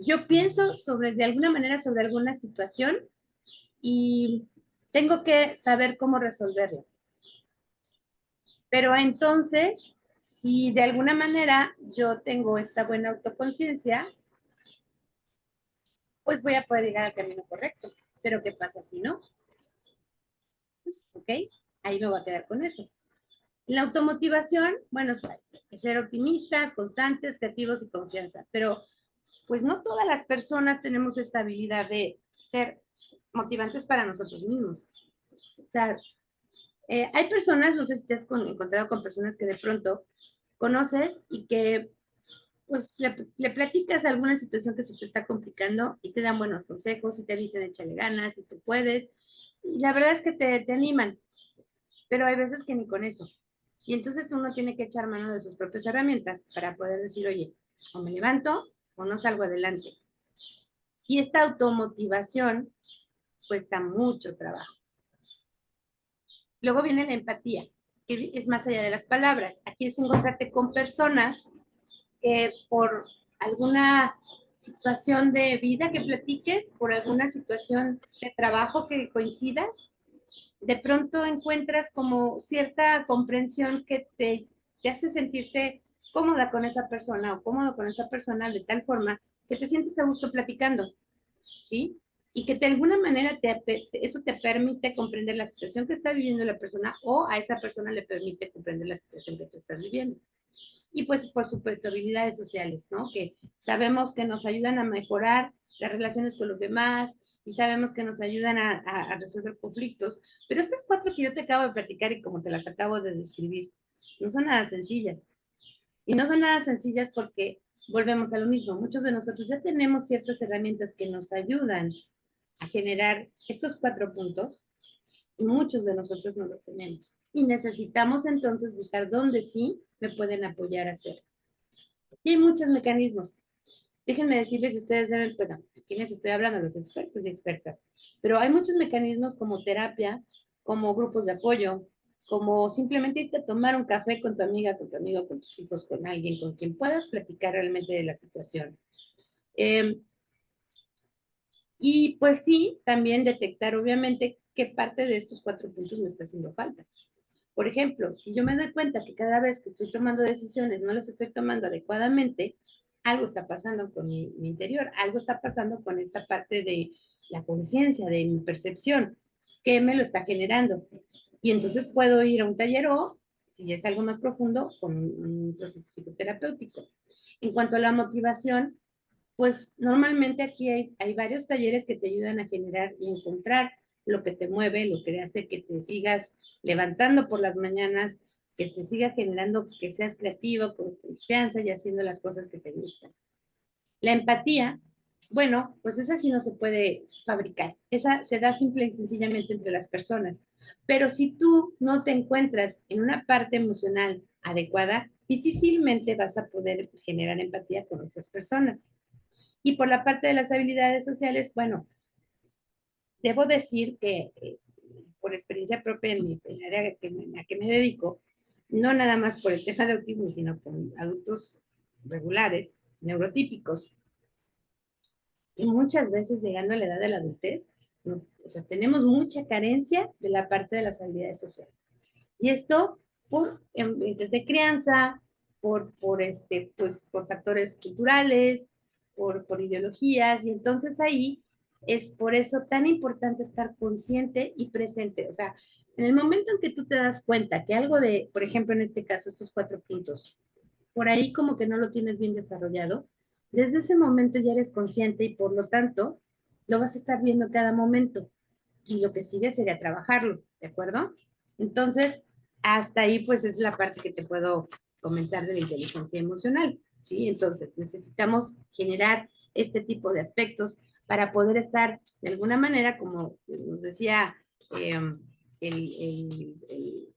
yo pienso de alguna manera sobre alguna situación y tengo que saber cómo resolverla. Pero entonces, si de alguna manera yo tengo esta buena autoconciencia, pues voy a poder llegar al camino correcto. Pero ¿qué pasa si no? ¿Ok? Ahí me voy a quedar con eso. La automotivación, bueno, es ser optimistas, constantes, creativos y confianza. Pero pues no todas las personas tenemos esta habilidad de ser motivantes para nosotros mismos. O sea, hay personas, no sé si te has encontrado con personas que de pronto conoces y que pues le platicas alguna situación que se te está complicando y te dan buenos consejos y te dicen échale ganas y tú puedes. Y la verdad es que te animan, pero hay veces que ni con eso. Y entonces uno tiene que echar mano de sus propias herramientas para poder decir, oye, o me levanto o no salgo adelante. Y esta automotivación cuesta mucho trabajo. Luego viene la empatía, que es más allá de las palabras. Aquí es encontrarte con personas que por alguna situación de vida que platiques, por alguna situación de trabajo que coincidas, de pronto encuentras como cierta comprensión que te hace sentirte cómoda con esa persona o cómodo con esa persona de tal forma que te sientes a gusto platicando, ¿sí? Y que de alguna manera eso te permite comprender la situación que está viviendo la persona o a esa persona le permite comprender la situación que tú estás viviendo. Y pues, por supuesto, habilidades sociales, ¿no? Que sabemos que nos ayudan a mejorar las relaciones con los demás y sabemos que nos ayudan a resolver conflictos. Pero estas 4 que yo te acabo de platicar y como te las acabo de describir, no son nada sencillas. Y no son nada sencillas porque volvemos a lo mismo. Muchos de nosotros ya tenemos ciertas herramientas que nos ayudan a generar estos 4 puntos y muchos de nosotros no lo tenemos. Y necesitamos entonces buscar dónde sí me pueden apoyar a hacer. Y hay muchos mecanismos. Déjenme decirles, si ustedes deben, bueno, ¿a quiénes estoy hablando? Los expertos y expertas. Pero hay muchos mecanismos como terapia, como grupos de apoyo, como simplemente irte a tomar un café con tu amiga, con tu amigo, con tus hijos, con alguien con quien puedas platicar realmente de la situación. Y pues sí, también detectar obviamente qué parte de estos 4 puntos me está haciendo falta. Por ejemplo, si yo me doy cuenta que cada vez que estoy tomando decisiones no las estoy tomando adecuadamente, algo está pasando con mi interior, algo está pasando con esta parte de la conciencia, de mi percepción, que me lo está generando. Y entonces puedo ir a un taller o, si ya es algo más profundo, con un proceso psicoterapéutico. En cuanto a la motivación, pues normalmente aquí hay varios talleres que te ayudan a generar y encontrar lo que te mueve, lo que hace que te sigas levantando por las mañanas, que te siga generando que seas creativo, con confianza y haciendo las cosas que te gustan. La empatía, bueno, pues esa sí no se puede fabricar, esa se da simple y sencillamente entre las personas. Pero si tú no te encuentras en una parte emocional adecuada, difícilmente vas a poder generar empatía con otras personas. Y por la parte de las habilidades sociales, bueno, debo decir que por experiencia propia en el área en la que me dedico, no nada más por el tema de autismo, sino con adultos regulares, neurotípicos, y muchas veces llegando a la edad de la adultez, no, o sea, tenemos mucha carencia de la parte de las habilidades sociales. Y esto desde crianza, pues, por factores culturales, por ideologías, y entonces ahí es por eso tan importante estar consciente y presente. O sea, en el momento en que tú te das cuenta que algo de, por ejemplo, en este caso, estos 4 puntos, por ahí como que no lo tienes bien desarrollado, desde ese momento ya eres consciente y por lo tanto lo vas a estar viendo cada momento. Y lo que sigue sería trabajarlo, ¿de acuerdo? Entonces, hasta ahí pues es la parte que te puedo comentar de la inteligencia emocional, ¿sí? Entonces, necesitamos generar este tipo de aspectos para poder estar de alguna manera, como nos decía el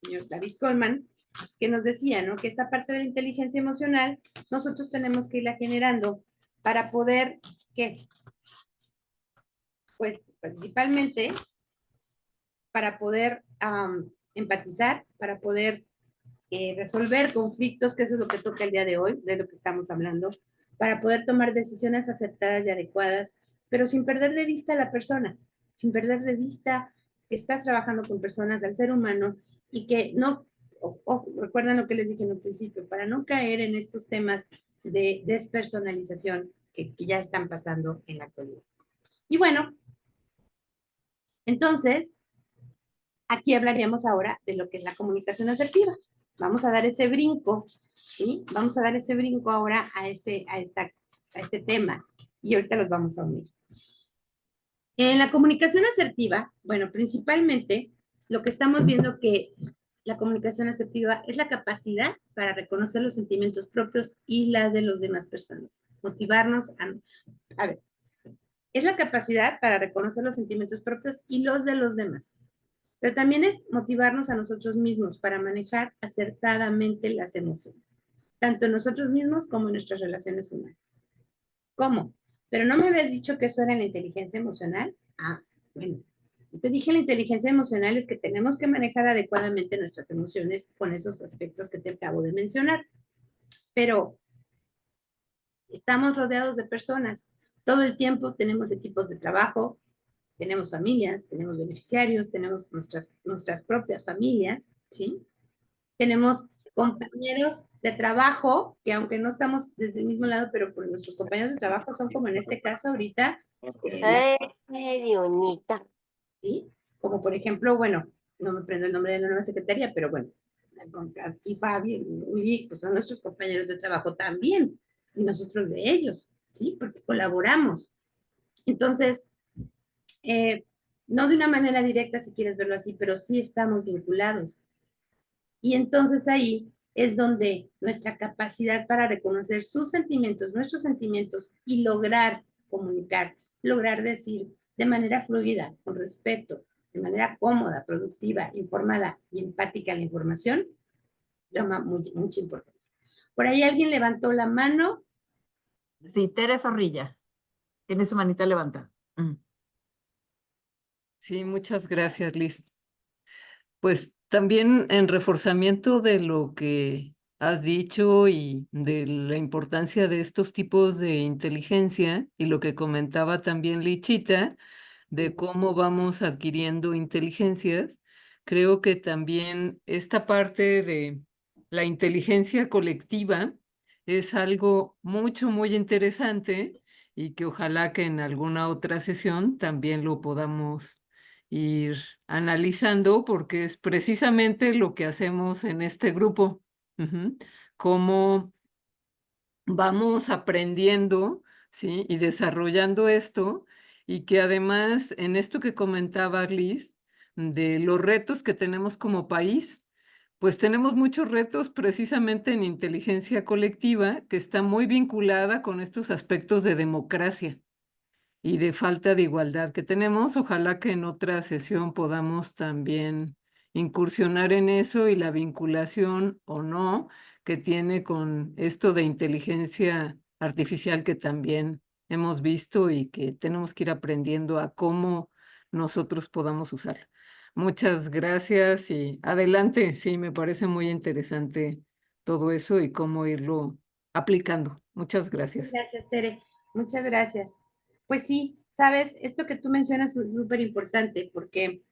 señor David Coleman, que nos decía, ¿no? Que esta parte de la inteligencia emocional nosotros tenemos que irla generando para poder, ¿qué? Pues principalmente para poder empatizar, para poder resolver conflictos, que eso es lo que toca el día de hoy, de lo que estamos hablando, para poder tomar decisiones acertadas y adecuadas, pero sin perder de vista a la persona, sin perder de vista que estás trabajando con personas, al ser humano, y que no, recuerdan lo que les dije en un principio, para no caer en estos temas de despersonalización que ya están pasando en la actualidad. Y bueno, entonces, aquí hablaríamos ahora de lo que es la comunicación asertiva. Vamos a dar ese brinco, ¿sí? Vamos a dar ese brinco ahora a este tema y ahorita los vamos a unir. En la comunicación asertiva, bueno, principalmente lo que estamos viendo que la comunicación asertiva es la capacidad para reconocer los sentimientos propios y las de las demás personas. Motivarnos a ver, es la capacidad para reconocer los sentimientos propios y los de los demás. Pero también es motivarnos a nosotros mismos para manejar acertadamente las emociones, tanto en nosotros mismos como en nuestras relaciones humanas. ¿Cómo? Pero no me habías dicho que eso era la inteligencia emocional. Ah, bueno. Te dije la inteligencia emocional es que tenemos que manejar adecuadamente nuestras emociones con esos aspectos que te acabo de mencionar. Pero estamos rodeados de personas. Todo el tiempo tenemos equipos de trabajo, tenemos familias, tenemos beneficiarios, tenemos nuestras propias familias, ¿sí? Tenemos compañeros de trabajo, que aunque no estamos desde el mismo lado, pero por nuestros compañeros de trabajo son como en este caso ahorita, ¿sí? Como por ejemplo, bueno, no me prendo el nombre de la nueva secretaria, pero bueno, aquí Fabi y Uli, pues son nuestros compañeros de trabajo también, y nosotros de ellos, ¿sí? Porque colaboramos. Entonces, no de una manera directa, si quieres verlo así, pero sí estamos vinculados. Y entonces ahí es donde nuestra capacidad para reconocer sus sentimientos, nuestros sentimientos y lograr comunicar, lograr decir de manera fluida, con respeto, de manera cómoda, productiva, informada y empática la información, llama mucha importancia. Por ahí alguien levantó la mano. Sí, Tere Zorrilla. Tiene su manita levantada. Sí, muchas gracias, Liz. Pues también en reforzamiento de lo que has dicho y de la importancia de estos tipos de inteligencia y lo que comentaba también Lichita, de cómo vamos adquiriendo inteligencias, creo que también esta parte de la inteligencia colectiva es algo muy interesante y que ojalá que en alguna otra sesión también lo podamos ir analizando porque es precisamente lo que hacemos en este grupo. Cómo vamos aprendiendo, ¿sí? Y desarrollando esto, y que además en esto que comentaba Liz, de los retos que tenemos como país, pues tenemos muchos retos precisamente en inteligencia colectiva que está muy vinculada con estos aspectos de democracia y de falta de igualdad que tenemos. Ojalá que en otra sesión podamos también incursionar en eso y la vinculación o no que tiene con esto de inteligencia artificial que también hemos visto y que tenemos que ir aprendiendo a cómo nosotros podamos usar. Muchas gracias y adelante. Sí, me parece muy interesante todo eso y cómo irlo aplicando. Muchas gracias. Gracias, Tere. Muchas gracias. Pues sí, sabes, esto que tú mencionas es súper importante porque,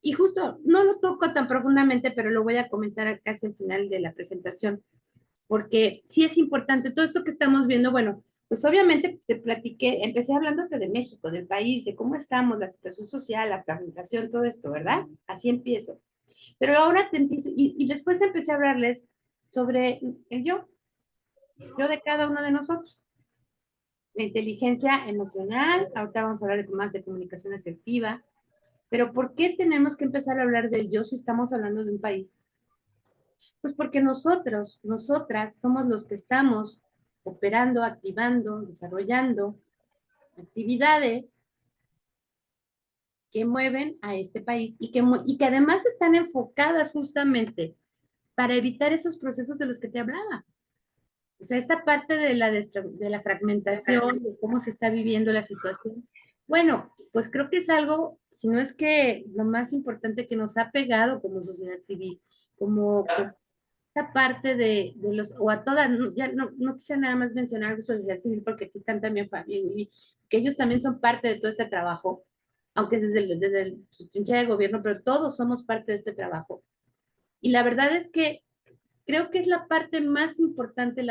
y justo no lo toco tan profundamente, pero lo voy a comentar casi al final de la presentación, porque sí es importante todo esto que estamos viendo. Bueno, pues obviamente te platiqué, empecé hablándote de México, del país, de cómo estamos, la situación social, la fragmentación, todo esto, ¿verdad? Así empiezo. Pero ahora y después empecé a hablarles sobre el yo de cada uno de nosotros. La inteligencia emocional, ahorita vamos a hablar más de comunicación asertiva, pero ¿por qué tenemos que empezar a hablar del yo si estamos hablando de un país? Pues porque nosotros, nosotras, somos los que estamos operando, activando, desarrollando actividades que mueven a este país y que además están enfocadas justamente para evitar esos procesos de los que te hablaba. O sea, esta parte de la fragmentación, de cómo se está viviendo la situación. Bueno, pues creo que es algo, si no es que lo más importante que nos ha pegado como sociedad civil, como esta parte de los, o a todas, ya no quisiera nada más mencionar sociedad civil porque aquí están también Fabi y que ellos también son parte de todo este trabajo, aunque desde su trinchera de gobierno, pero todos somos parte de este trabajo. Y la verdad es que creo que es la parte más importante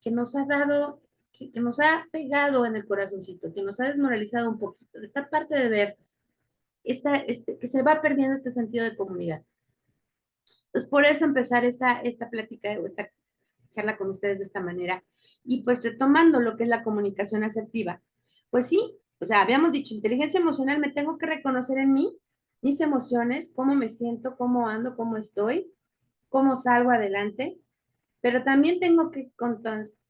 que nos ha dado, que nos ha pegado en el corazoncito, que nos ha desmoralizado un poquito, esta parte de ver que se va perdiendo este sentido de comunidad. Entonces, por eso empezar esta plática o esta charla con ustedes de esta manera. Y pues retomando lo que es la comunicación asertiva, pues sí, o sea, habíamos dicho, inteligencia emocional, me tengo que reconocer en mí, mis emociones, cómo me siento, cómo ando, cómo estoy, cómo salgo adelante, pero también tengo que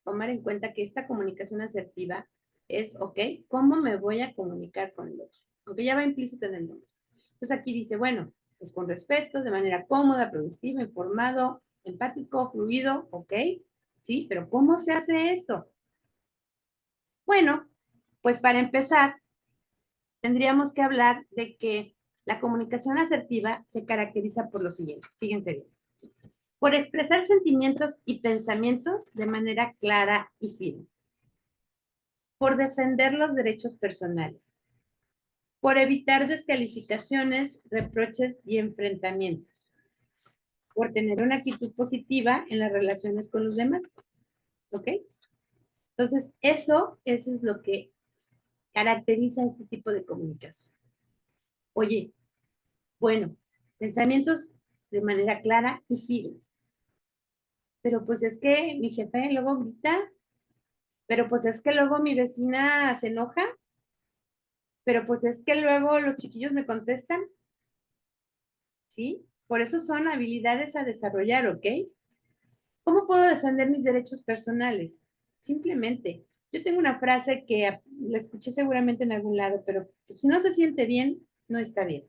tomar en cuenta que esta comunicación asertiva es, ok, ¿cómo me voy a comunicar con el otro? Aunque ya va implícito en el nombre. Entonces aquí dice, bueno, pues con respeto, de manera cómoda, productiva, informado, empático, fluido, ok, sí, pero ¿cómo se hace eso? Bueno, pues para empezar, tendríamos que hablar de que la comunicación asertiva se caracteriza por lo siguiente, fíjense bien, por expresar sentimientos y pensamientos de manera clara y firme, por defender los derechos personales, por evitar descalificaciones, reproches y enfrentamientos, por tener una actitud positiva en las relaciones con los demás. ¿Ok? Entonces, eso es lo que caracteriza este tipo de comunicación. Oye, bueno, pensamientos de manera clara y firme. Pero pues es que mi jefe luego grita, pero pues es que luego mi vecina se enoja, pero pues es que luego los chiquillos me contestan, ¿sí? Por eso son habilidades a desarrollar, ¿ok? ¿Cómo puedo defender mis derechos personales? Simplemente, yo tengo una frase que la escuché seguramente en algún lado, pero pues, si no se siente bien, no está bien.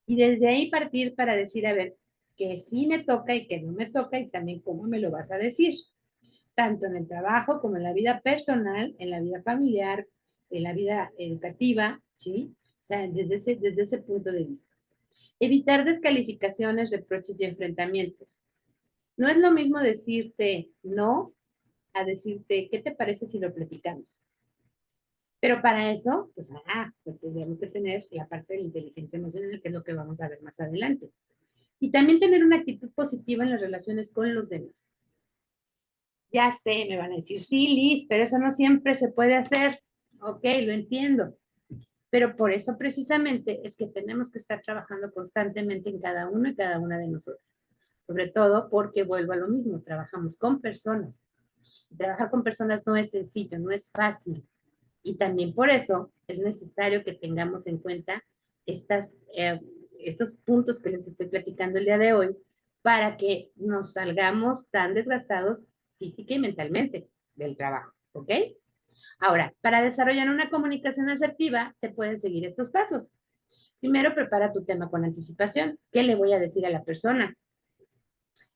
Y desde ahí partir para decir, a ver, que sí me toca y que no me toca y también cómo me lo vas a decir, tanto en el trabajo como en la vida personal, en la vida familiar, en la vida educativa, ¿sí? O sea, desde ese punto de vista. Evitar descalificaciones, reproches y enfrentamientos. No es lo mismo decirte no a decirte, ¿qué te parece si lo platicamos? Pero para eso, pues tendríamos que tener la parte de la inteligencia emocional, que es lo que vamos a ver más adelante. Y también tener una actitud positiva en las relaciones con los demás. Ya sé, me van a decir, sí, Liz, pero eso no siempre se puede hacer. Ok, lo entiendo. Pero por eso precisamente es que tenemos que estar trabajando constantemente en cada uno y cada una de nosotros. Sobre todo porque vuelvo a lo mismo, trabajamos con personas. Trabajar con personas no es sencillo, no es fácil. Y también por eso es necesario que tengamos en cuenta estos puntos que les estoy platicando el día de hoy para que nos salgamos tan desgastados física y mentalmente del trabajo, ¿ok? Ahora, para desarrollar una comunicación asertiva se pueden seguir estos pasos. Primero, prepara tu tema con anticipación. ¿Qué le voy a decir a la persona?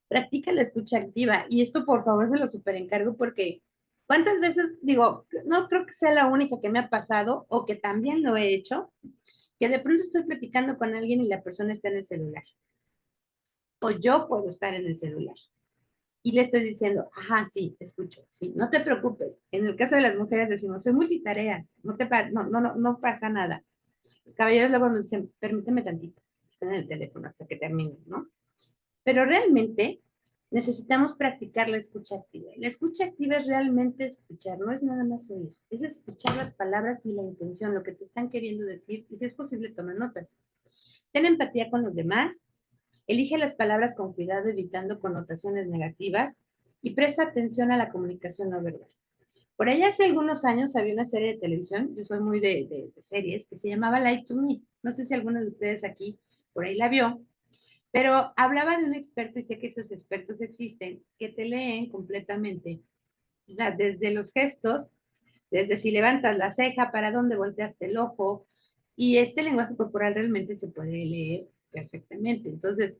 Practica la escucha activa. Y esto, por favor, se lo súper encargo porque ¿cuántas veces, digo, no creo que sea la única que me ha pasado o que también lo he hecho, que de pronto estoy platicando con alguien y la persona está en el celular? O yo puedo estar en el celular. Y le estoy diciendo, ajá, sí, te escucho, sí, no te preocupes. En el caso de las mujeres decimos, soy multitareas, no pasa nada. Los caballeros luego nos dicen, permíteme tantito, están en el teléfono hasta que termine, ¿no? Pero realmente necesitamos practicar la escucha activa. La escucha activa es realmente escuchar, no es nada más oír, es escuchar las palabras y la intención, lo que te están queriendo decir, y si es posible, toma notas. Ten empatía con los demás, elige las palabras con cuidado, evitando connotaciones negativas, y presta atención a la comunicación no verbal. Por allá hace algunos años había una serie de televisión, yo soy muy de series, que se llamaba Lie to Me. No sé si alguno de ustedes aquí por ahí la vio, pero hablaba de un experto, y sé que esos expertos existen, que te leen completamente, desde los gestos, desde si levantas la ceja, para dónde volteaste el ojo, y este lenguaje corporal realmente se puede leer perfectamente. Entonces,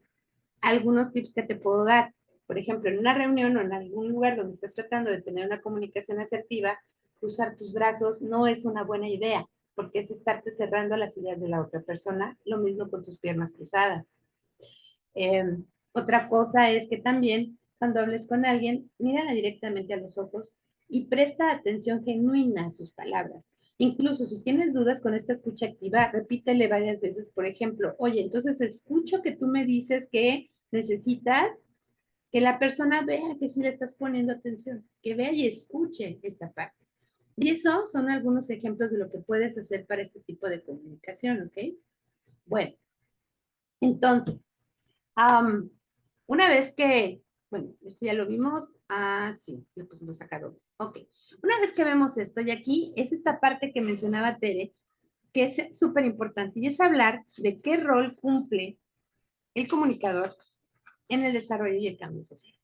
algunos tips que te puedo dar, por ejemplo, en una reunión o en algún lugar donde estás tratando de tener una comunicación asertiva, cruzar tus brazos no es una buena idea, porque es estarte cerrando a las ideas de la otra persona, lo mismo con tus piernas cruzadas. Otra cosa es que también cuando hables con alguien, mírala directamente a los ojos y presta atención genuina a sus palabras. Incluso si tienes dudas con esta escucha activa, repítele varias veces, por ejemplo, oye, entonces escucho que tú me dices que necesitas que la persona vea que sí le estás poniendo atención, que vea y escuche esta parte. Y eso son algunos ejemplos de lo que puedes hacer para este tipo de comunicación, ¿ok? Bueno, entonces, una vez que, bueno, esto ya lo vimos, sí, le pusimos acá doble. Ok, una vez que vemos esto, y aquí es esta parte que mencionaba Tere, que es súper importante, y es hablar de qué rol cumple el comunicador en el desarrollo y el cambio social.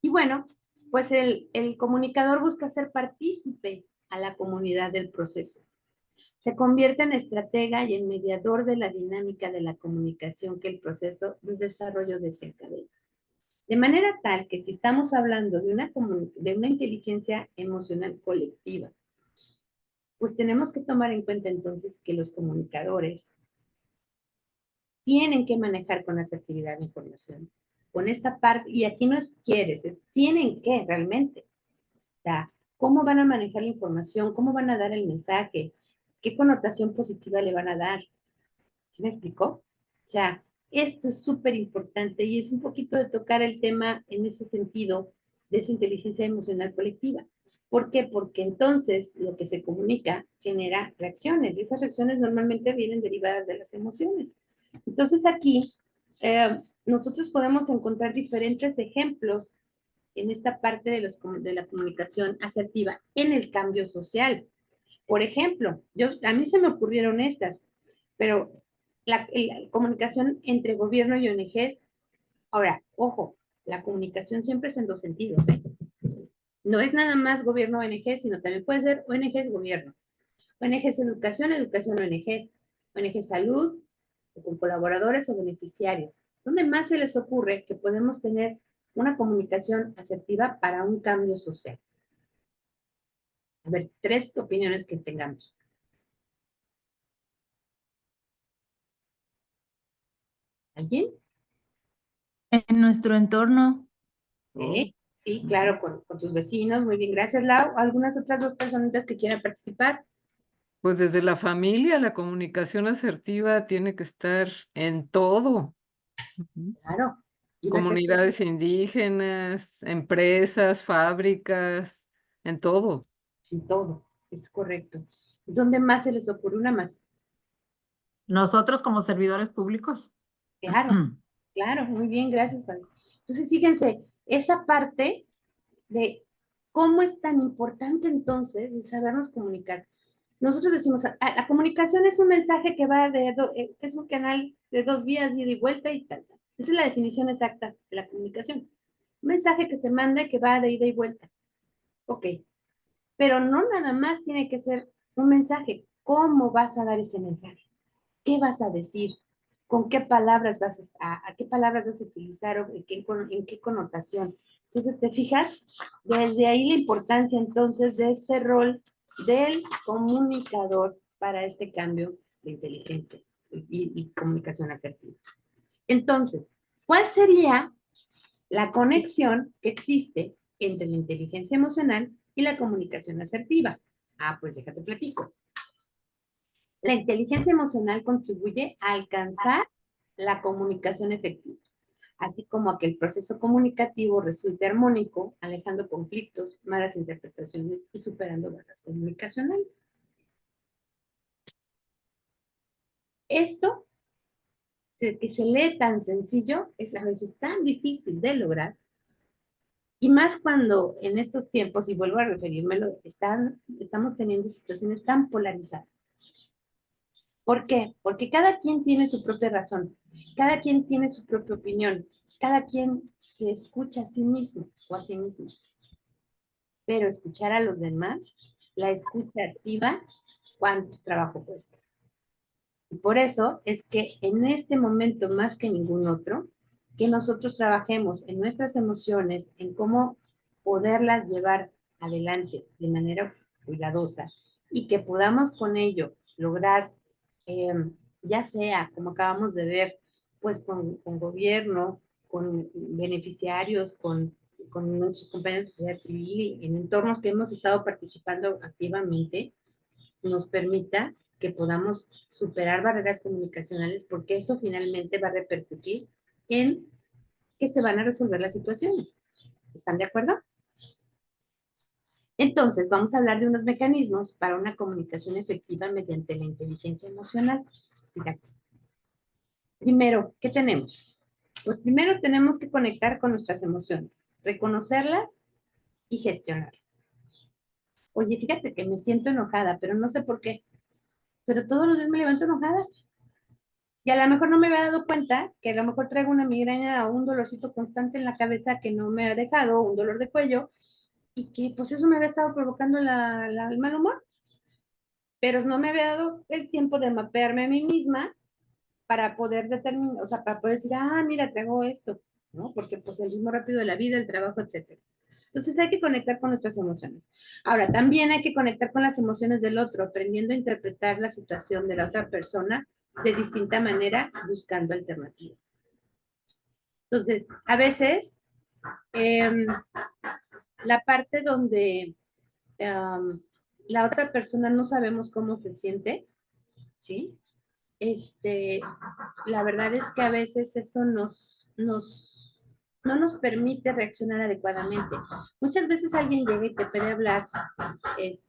Y bueno, pues el comunicador busca ser partícipe a la comunidad del proceso. Se convierte en estratega y en mediador de la dinámica de la comunicación que el proceso de desarrollo desencadena. De manera tal que si estamos hablando de una inteligencia emocional colectiva, pues tenemos que tomar en cuenta entonces que los comunicadores tienen que manejar con asertividad la información, con esta parte, y aquí no es quieres, es tienen que realmente. O sea, ¿cómo van a manejar la información? ¿Cómo van a dar el mensaje? ¿Qué connotación positiva le van a dar? ¿Sí me explicó? O sea, esto es súper importante y es un poquito de tocar el tema en ese sentido de esa inteligencia emocional colectiva. ¿Por qué? Porque entonces lo que se comunica genera reacciones y esas reacciones normalmente vienen derivadas de las emociones. Entonces aquí nosotros podemos encontrar diferentes ejemplos en esta parte de la comunicación asertiva en el cambio social. Por ejemplo, a mí se me ocurrieron estas, pero la comunicación entre gobierno y ONGs, ahora, ojo, la comunicación siempre es en dos sentidos, ¿eh? No es nada más gobierno ONG, sino también puede ser ONGs gobierno. ONGs educación, educación ONGs, ONG salud, o con colaboradores o beneficiarios. ¿Dónde más se les ocurre que podemos tener una comunicación asertiva para un cambio social? A ver, 3 opiniones que tengamos. ¿Alguien? En nuestro entorno, ¿Sí? Sí, claro, con tus vecinos. Muy bien, gracias, Lau. ¿Algunas otras 2 personitas que quieran participar? Pues desde la familia, la comunicación asertiva tiene que estar en todo. Ujú. Claro. ¿Y la tercera? Comunidades indígenas, empresas, fábricas, en todo. En todo, es correcto. ¿Dónde más se les ocurre una más? Nosotros como servidores públicos. Claro, claro, muy bien, gracias, Fanny. Entonces, fíjense, esa parte de cómo es tan importante entonces el sabernos comunicar. Nosotros decimos, la comunicación es un mensaje que va es un canal de 2 vías, ida y vuelta y tal, tal. Esa es la definición exacta de la comunicación. Un mensaje que se manda y que va de ida y vuelta. Ok, pero no nada más tiene que ser un mensaje. ¿Cómo vas a dar ese mensaje? ¿Qué vas a decir? ¿Con qué palabras a qué palabras vas a utilizar o en qué connotación? Entonces, ¿te fijas? Desde ahí la importancia entonces de este rol del comunicador para este cambio de inteligencia y comunicación asertiva. Entonces, ¿cuál sería la conexión que existe entre la inteligencia emocional y la comunicación asertiva? Ah, pues déjate platico. La inteligencia emocional contribuye a alcanzar la comunicación efectiva, así como a que el proceso comunicativo resulte armónico, alejando conflictos, malas interpretaciones y superando barreras comunicacionales. Esto, que se lee tan sencillo, es a veces tan difícil de lograr, y más cuando en estos tiempos, y vuelvo a referírmelo, estamos teniendo situaciones tan polarizadas. ¿Por qué? Porque cada quien tiene su propia razón, cada quien tiene su propia opinión, cada quien se escucha a sí mismo o a sí misma. Pero escuchar a los demás, la escucha activa, ¿cuánto trabajo cuesta? Y por eso es que en este momento, más que ningún otro, que nosotros trabajemos en nuestras emociones, en cómo poderlas llevar adelante de manera cuidadosa y que podamos con ello lograr, ya sea, como acabamos de ver, pues con gobierno, con beneficiarios, con nuestros compañeros de sociedad civil, en entornos que hemos estado participando activamente, nos permita que podamos superar barreras comunicacionales, porque eso finalmente va a repercutir en que se van a resolver las situaciones. ¿Están de acuerdo? Entonces, vamos a hablar de unos mecanismos para una comunicación efectiva mediante la inteligencia emocional. Fíjate. Primero, ¿qué tenemos? Pues primero tenemos que conectar con nuestras emociones, reconocerlas y gestionarlas. Oye, fíjate que me siento enojada, pero no sé por qué. Pero todos los días me levanto enojada. Y a lo mejor no me había dado cuenta que a lo mejor traigo una migraña o un dolorcito constante en la cabeza que no me ha dejado, un dolor de cuello, y que pues eso me había estado provocando el mal humor. Pero no me había dado el tiempo de mapearme a mí misma para poder determinar, o sea, para poder decir, ah, mira, traigo esto, ¿no? Porque pues el ritmo rápido de la vida, el trabajo, etcétera. Entonces hay que conectar con nuestras emociones. Ahora, también hay que conectar con las emociones del otro, aprendiendo a interpretar la situación de la otra persona de distinta manera, buscando alternativas. Entonces, a veces, la parte donde la otra persona no sabemos cómo se siente, ¿sí? La verdad es que a veces eso no nos permite reaccionar adecuadamente. Muchas veces alguien llega y te puede hablar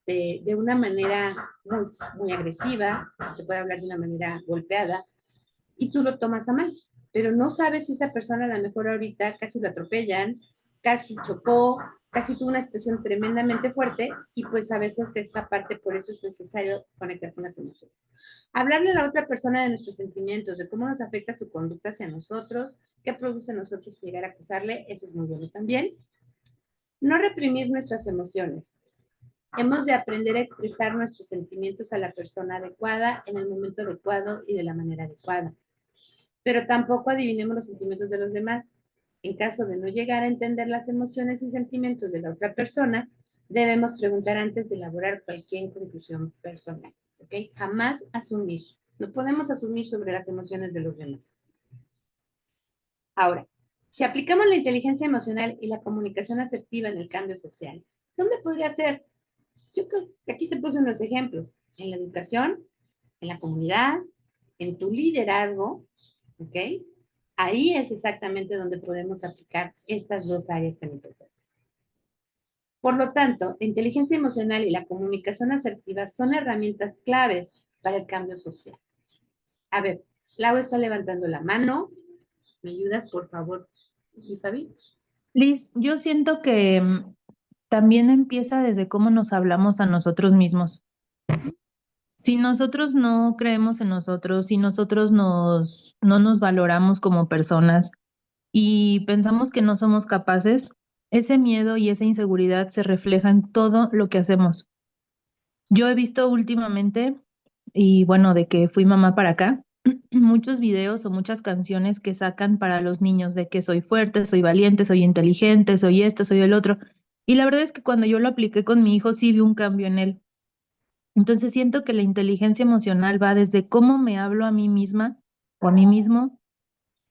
de una manera muy, muy agresiva, te puede hablar de una manera golpeada, y tú lo tomas a mal, pero no sabes si esa persona a lo mejor ahorita casi lo atropellan, casi chocó, casi tuvo una situación tremendamente fuerte, y pues a veces esta parte, por eso es necesario conectar con las emociones. Hablarle a la otra persona de nuestros sentimientos, de cómo nos afecta su conducta hacia nosotros, qué produce en nosotros llegar a acusarle, eso es muy bueno también. No reprimir nuestras emociones. Hemos de aprender a expresar nuestros sentimientos a la persona adecuada, en el momento adecuado y de la manera adecuada. Pero tampoco adivinemos los sentimientos de los demás. En caso de no llegar a entender las emociones y sentimientos de la otra persona, debemos preguntar antes de elaborar cualquier conclusión personal. ¿Ok? Jamás asumir. No podemos asumir sobre las emociones de los demás. Ahora, si aplicamos la inteligencia emocional y la comunicación asertiva en el cambio social, ¿dónde podría ser? Yo creo que aquí te puse unos ejemplos. En la educación, en la comunidad, en tu liderazgo, ¿ok? Ahí es exactamente donde podemos aplicar estas dos áreas tan importantes. Por lo tanto, la inteligencia emocional y la comunicación asertiva son herramientas claves para el cambio social. A ver, Lau está levantando la mano. ¿Me ayudas, por favor, y Fabi? Liz, yo siento que también empieza desde cómo nos hablamos a nosotros mismos. Si nosotros no creemos en nosotros, si nosotros no nos valoramos como personas y pensamos que no somos capaces, ese miedo y esa inseguridad se refleja en todo lo que hacemos. Yo he visto últimamente, y bueno, de que fui mamá para acá, muchos videos o muchas canciones que sacan para los niños de que soy fuerte, soy valiente, soy inteligente, soy esto, soy el otro. Y la verdad es que cuando yo lo apliqué con mi hijo, sí vi un cambio en él. Entonces siento que la inteligencia emocional va desde cómo me hablo a mí misma o a mí mismo,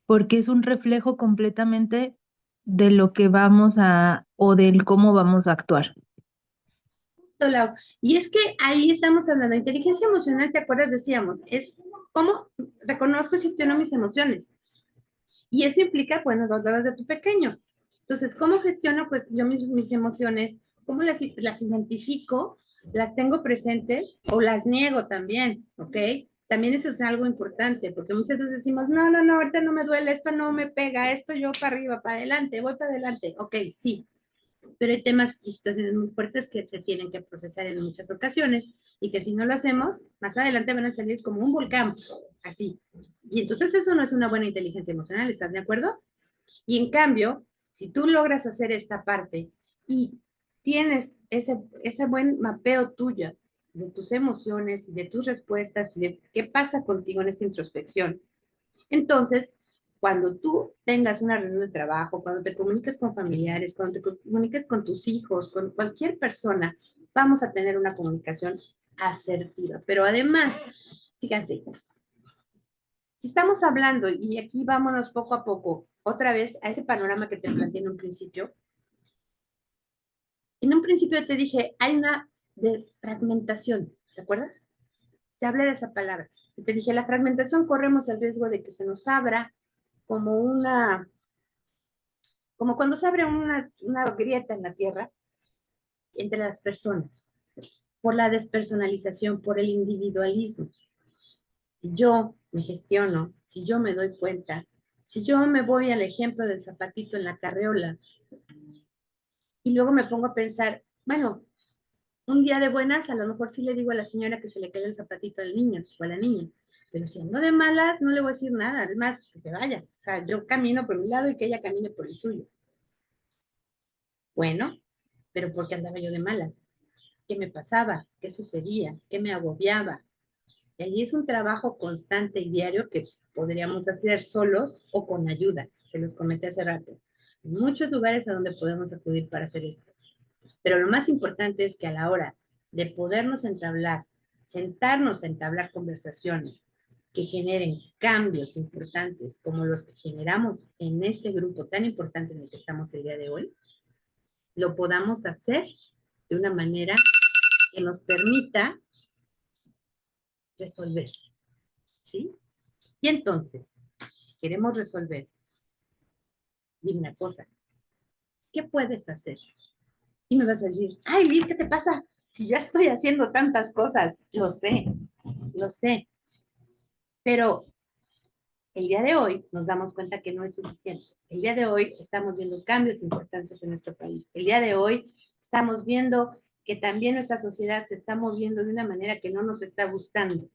porque es un reflejo completamente de lo que vamos a o del cómo vamos a actuar. Lau. Y es que ahí estamos hablando de inteligencia emocional, ¿te acuerdas? Decíamos, es cómo reconozco y gestiono mis emociones. Y eso implica, bueno, dos hablabas de tu pequeño. Entonces, ¿cómo gestiono pues yo mis emociones? ¿Cómo las identifico? ¿Las tengo presentes o las niego también? ¿Ok? También eso es algo importante, porque muchas veces decimos, no, ahorita no me duele, esto no me pega, esto yo para arriba, para adelante, voy para adelante. Ok, sí, pero hay temas y situaciones muy fuertes que se tienen que procesar en muchas ocasiones y que si no lo hacemos, más adelante van a salir como un volcán, así. Y entonces eso no es una buena inteligencia emocional, ¿estás de acuerdo? Y en cambio, si tú logras hacer esta parte y tienes ese buen mapeo tuyo de tus emociones y de tus respuestas y de qué pasa contigo en esta introspección, entonces, cuando tú tengas una reunión de trabajo, cuando te comuniques con familiares, cuando te comuniques con tus hijos, con cualquier persona, vamos a tener una comunicación asertiva. Pero además, fíjate, si estamos hablando, y aquí vámonos poco a poco, otra vez a ese panorama que te planteé en un principio. En un principio te dije, hay una de fragmentación, ¿te acuerdas? Te hablé de esa palabra. Y te dije, la fragmentación corremos el riesgo de que se nos abra como cuando se abre una grieta en la tierra entre las personas, por la despersonalización, por el individualismo. Si yo me gestiono, si yo me doy cuenta, si yo me voy al ejemplo del zapatito en la carreola y luego me pongo a pensar, bueno, un día de buenas, a lo mejor sí le digo a la señora que se le cayó el zapatito al niño o a la niña, pero si ando de malas, no le voy a decir nada, es más, que se vaya. O sea, yo camino por mi lado y que ella camine por el suyo. Bueno, pero ¿por qué andaba yo de malas? ¿Qué me pasaba? ¿Qué sucedía? ¿Qué me agobiaba? Y ahí es un trabajo constante y diario que podríamos hacer solos o con ayuda. Se los comenté hace rato. Hay muchos lugares a donde podemos acudir para hacer esto. Pero lo más importante es que a la hora de podernos entablar, sentarnos a entablar conversaciones que generen cambios importantes como los que generamos en este grupo tan importante en el que estamos el día de hoy, lo podamos hacer de una manera que nos permita resolver, ¿sí? Y entonces, si queremos resolver, dime una cosa, ¿qué puedes hacer? Y me vas a decir, ay, Liz, ¿qué te pasa? Si ya estoy haciendo tantas cosas, lo sé, pero el día de hoy nos damos cuenta que no es suficiente. El día de hoy estamos viendo cambios importantes en nuestro país. El día de hoy estamos viendo que también nuestra sociedad se está moviendo de una manera que no nos está gustando.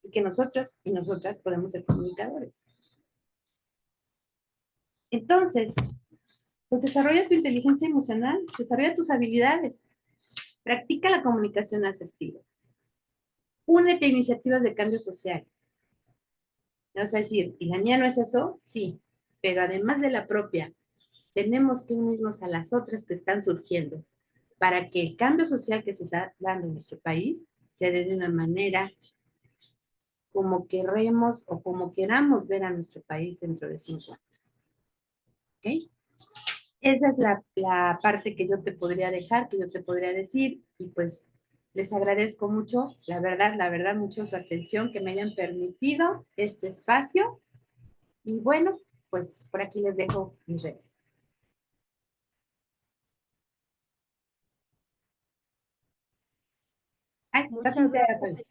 Y que nosotros y nosotras podemos ser comunicadores. Entonces, pues desarrolla tu inteligencia emocional, desarrolla tus habilidades, practica la comunicación asertiva, únete a iniciativas de cambio social. Me vas a decir, ¿y la mía no es eso? Sí, pero además de la propia, tenemos que unirnos a las otras que están surgiendo para que el cambio social que se está dando en nuestro país se dé de una manera como queremos o como queramos ver a nuestro país dentro de 5 años. ¿Ok? Esa es la parte que yo te podría dejar, que yo te podría decir, y pues les agradezco mucho, la verdad, mucho su atención, que me hayan permitido este espacio, y bueno, pues por aquí les dejo mis redes. Ay, Muchas gracias.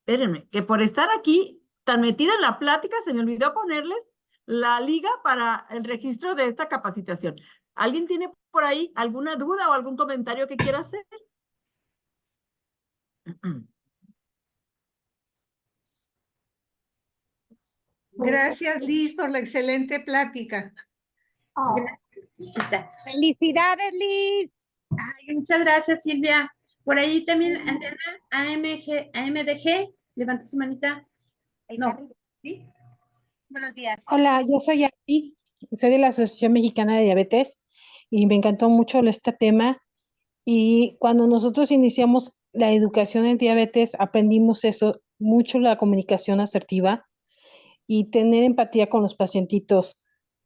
Espérenme, que por estar aquí tan metida en la plática se me olvidó ponerles la liga para el registro de esta capacitación. ¿Alguien tiene por ahí alguna duda o algún comentario que quiera hacer? Gracias, Liz, por la excelente plática. Gracias. Felicidades, Liz. Ay, muchas gracias, Silvia. Por ahí también, Adriana, AMDG, levantó su manita. No, ¿sí? Buenos días. Hola, yo soy Ari, soy de la Asociación Mexicana de Diabetes y me encantó mucho este tema. Y cuando nosotros iniciamos la educación en diabetes, aprendimos eso, mucho la comunicación asertiva y tener empatía con los pacientitos,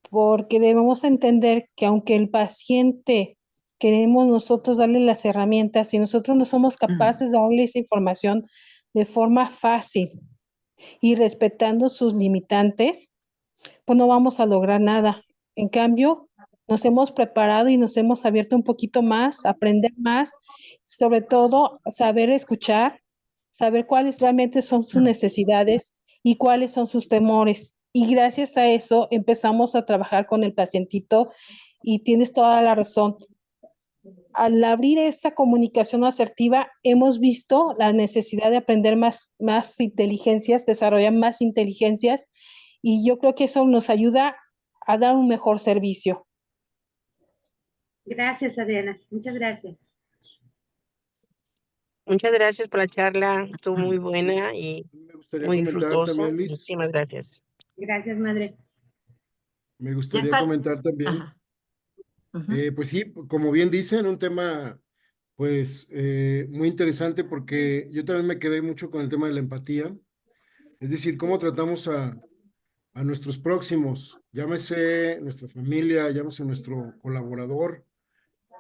porque debemos entender que aunque el paciente queremos nosotros darle las herramientas, si nosotros no somos capaces de darle esa información de forma fácil y respetando sus limitantes, pues no vamos a lograr nada. En cambio, nos hemos preparado y nos hemos abierto un poquito más, aprender más, sobre todo saber escuchar, saber cuáles realmente son sus necesidades y cuáles son sus temores. Y gracias a eso empezamos a trabajar con el pacientito y tienes toda la razón. Al abrir esa comunicación asertiva, hemos visto la necesidad de aprender más inteligencias, desarrollar más inteligencias, y yo creo que eso nos ayuda a dar un mejor servicio. Gracias, Adriana. Muchas gracias. Muchas gracias por la charla, estuvo muy buena y Me gustaría muy comentar fructuosa. también, Liz. Muchísimas gracias. Gracias, madre. Me Ya gustaría está. comentar también, Ajá. Ujú. pues sí, como bien dicen, un tema pues muy interesante porque yo también me quedé mucho con el tema de la empatía, es decir, cómo tratamos a nuestros próximos, llámese nuestra familia, llámese nuestro colaborador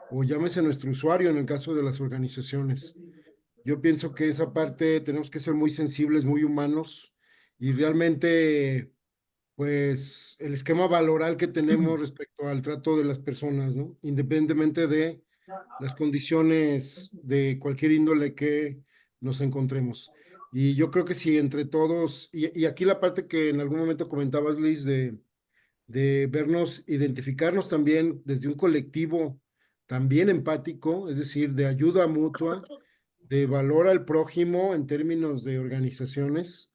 o llámese nuestro usuario en el caso de las organizaciones. Yo pienso que esa parte tenemos que ser muy sensibles, muy humanos y realmente, pues, el esquema valoral que tenemos respecto al trato de las personas, ¿no? Independientemente de las condiciones de cualquier índole que nos encontremos. Y yo creo que si entre todos, y aquí la parte que en algún momento comentabas, Liz, de vernos, identificarnos también desde un colectivo también empático, es decir, de ayuda mutua, de valor al prójimo en términos de organizaciones.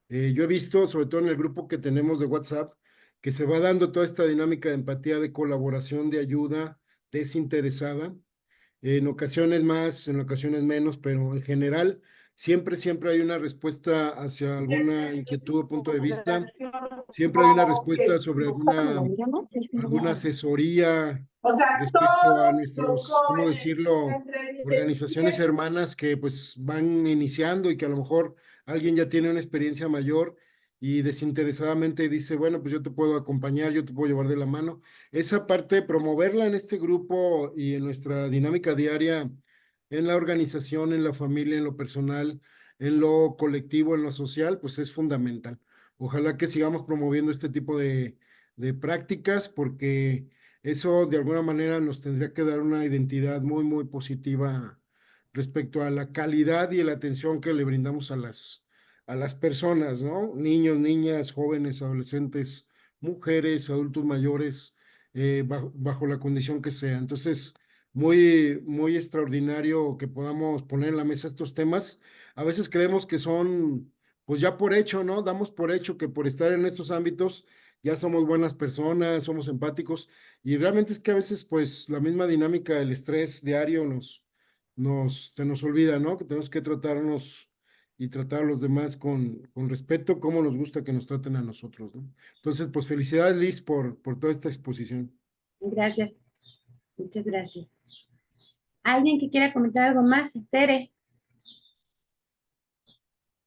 Yo he visto, sobre todo en el grupo que tenemos de WhatsApp, que se va dando toda esta dinámica de empatía, de colaboración, de ayuda desinteresada, en ocasiones más, en ocasiones menos, pero en general siempre hay una respuesta hacia alguna inquietud o punto de vista, siempre hay una respuesta sobre alguna asesoría respecto a nuestros, ¿cómo decirlo?, organizaciones hermanas que pues van iniciando y que a lo mejor alguien ya tiene una experiencia mayor y desinteresadamente dice, bueno, pues yo te puedo acompañar, yo te puedo llevar de la mano. Esa parte, promoverla en este grupo y en nuestra dinámica diaria, en la organización, en la familia, en lo personal, en lo colectivo, en lo social, pues es fundamental. Ojalá que sigamos promoviendo este tipo de prácticas porque eso de alguna manera nos tendría que dar una identidad muy, muy positiva respecto a la calidad y la atención que le brindamos a las personas, ¿no? Niños, niñas, jóvenes, adolescentes, mujeres, adultos mayores, bajo la condición que sea. Entonces, muy, muy extraordinario que podamos poner en la mesa estos temas. A veces creemos que son, pues ya por hecho, ¿no? Damos por hecho que por estar en estos ámbitos ya somos buenas personas, somos empáticos, y realmente es que a veces, pues, la misma dinámica del estrés diario se nos olvida, ¿no? Que tenemos que tratarnos y tratar a los demás con respeto, como nos gusta que nos traten a nosotros, ¿no? Entonces, pues felicidades, Liz, por toda esta exposición. Gracias, muchas gracias. ¿Alguien que quiera comentar algo más? Tere.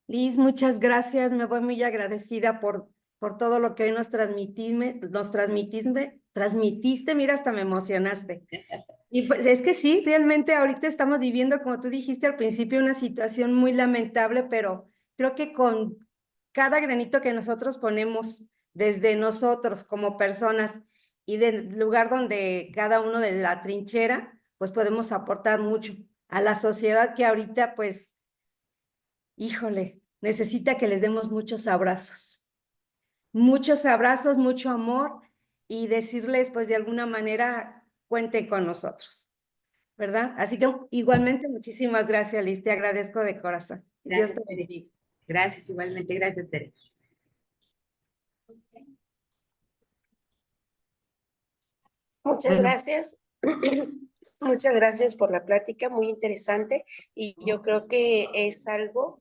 Liz, muchas gracias. Me voy muy agradecida por todo lo que hoy transmitiste. Mira, hasta me emocionaste. Y pues es que sí, realmente ahorita estamos viviendo, como tú dijiste al principio, una situación muy lamentable, pero creo que con cada granito que nosotros ponemos desde nosotros como personas y del lugar donde cada uno de la trinchera, pues podemos aportar mucho a la sociedad que ahorita, pues, híjole, necesita que les demos muchos abrazos, mucho amor y decirles, pues, de alguna manera, cuenten con nosotros. ¿Verdad? Así que igualmente muchísimas gracias, Liz, te agradezco de corazón. Dios Gracias, te Tere. bendiga. Gracias, igualmente. Gracias, Tere. Muchas Bueno, gracias. Muchas gracias por la plática, muy interesante. Y yo creo que es algo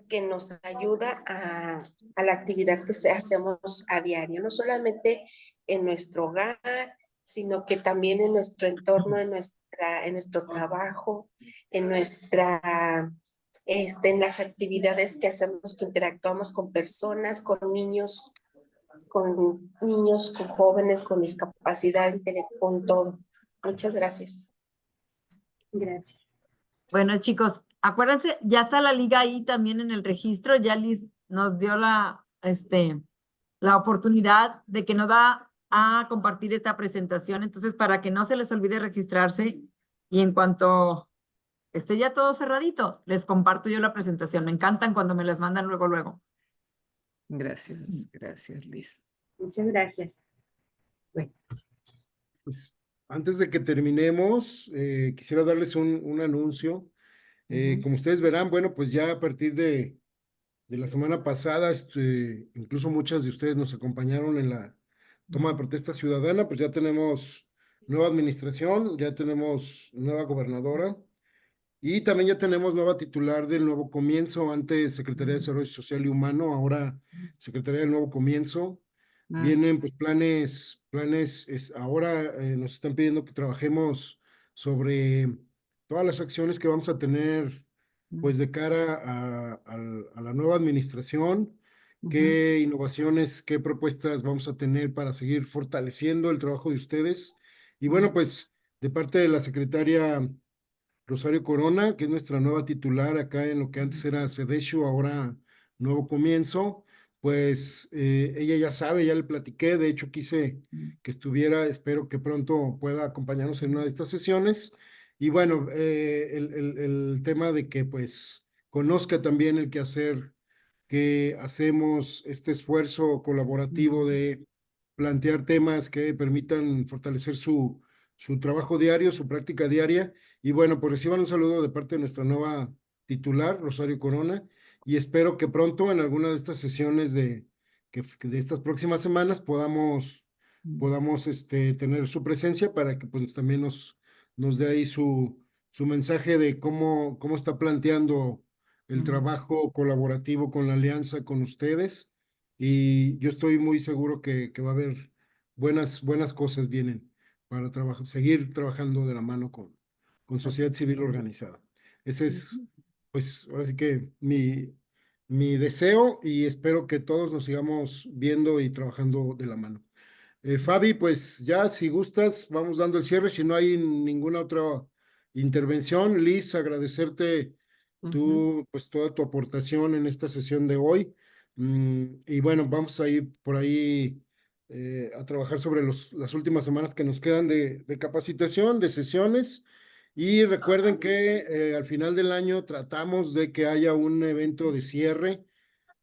que nos ayuda a la actividad que hacemos a diario, no solamente en nuestro hogar, sino que también en nuestro entorno, en nuestro trabajo, en en las actividades que hacemos, que interactuamos con personas, con niños, con jóvenes, con discapacidad intelectual, con todo. Muchas gracias. Gracias. bueno, chicos, acuérdense, ya está la liga ahí también en el registro. Ya Liz nos dio la oportunidad de que nos va a compartir esta presentación. Entonces, para que no se les olvide registrarse y en cuanto esté ya todo cerradito, les comparto yo la presentación. Me encantan cuando me las mandan luego, luego. Gracias, gracias, Liz. Muchas gracias. Bueno, Pues, antes de que terminemos, quisiera darles un anuncio. Como ustedes verán, bueno, pues ya a partir de la semana pasada, incluso muchas de ustedes nos acompañaron en la toma de protesta ciudadana, pues ya tenemos nueva administración, ya tenemos nueva gobernadora y también ya tenemos nueva titular del Nuevo Comienzo, antes Secretaría de Desarrollo Social y Humano, ahora Secretaría del Nuevo Comienzo. Vienen pues ahora nos están pidiendo que trabajemos sobre todas las acciones que vamos a tener pues de cara a la nueva administración, qué innovaciones, qué propuestas vamos a tener para seguir fortaleciendo el trabajo de ustedes. Y bueno, pues de parte de la secretaria Rosario Corona, que es nuestra nueva titular acá en lo que antes era Sedeshu, ahora Nuevo Comienzo, pues ella ya sabe, ya le platiqué, de hecho quise que estuviera, espero que pronto pueda acompañarnos en una de estas sesiones. Y bueno, el tema de que pues conozca también el quehacer que hacemos, este esfuerzo colaborativo de plantear temas que permitan fortalecer su trabajo diario, su práctica diaria. Y bueno, pues reciban un saludo de parte de nuestra nueva titular, Rosario Corona, y espero que pronto en alguna de estas sesiones que de estas próximas semanas podamos tener su presencia para que pues también nos dé ahí su mensaje de cómo está planteando el trabajo colaborativo con la alianza con ustedes. Y yo estoy muy seguro que va a haber buenas cosas vienen para seguir trabajando de la mano con sociedad civil organizada. Ese es, pues, ahora sí que mi deseo y espero que todos nos sigamos viendo y trabajando de la mano. Fabi, pues ya si gustas, vamos dando el cierre. Si no hay ninguna otra intervención, Liz, agradecerte pues toda tu aportación en esta sesión de hoy. Y bueno, vamos a ir por ahí a trabajar sobre las últimas semanas que nos quedan de capacitación, de sesiones. Y recuerden que al final del año tratamos de que haya un evento de cierre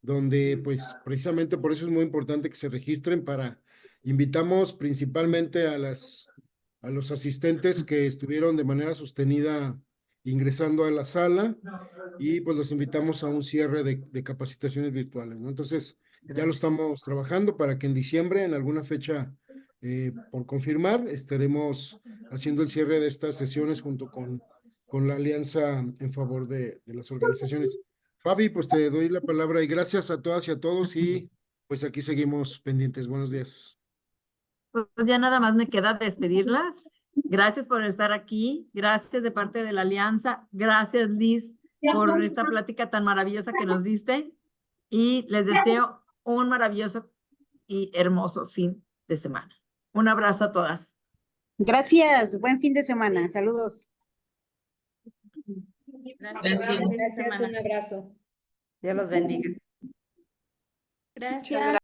donde pues precisamente por eso es muy importante que se registren invitamos principalmente a los asistentes que estuvieron de manera sostenida ingresando a la sala y pues los invitamos a un cierre de capacitaciones virtuales, ¿no? Entonces, ya lo estamos trabajando para que en diciembre, en alguna fecha por confirmar, estaremos haciendo el cierre de estas sesiones junto con la alianza en favor de las organizaciones. Fabi, pues te doy la palabra y gracias a todas y a todos y pues aquí seguimos pendientes. Buenos días. Pues ya nada más me queda despedirlas. Gracias por estar aquí. Gracias de parte de la Alianza. Gracias, Liz, por esta plática tan maravillosa que nos diste. Y les deseo un maravilloso y hermoso fin de semana. Un abrazo a todas. Gracias, buen fin de semana. Saludos. Gracias. Gracias, un abrazo. Dios los bendiga. Gracias.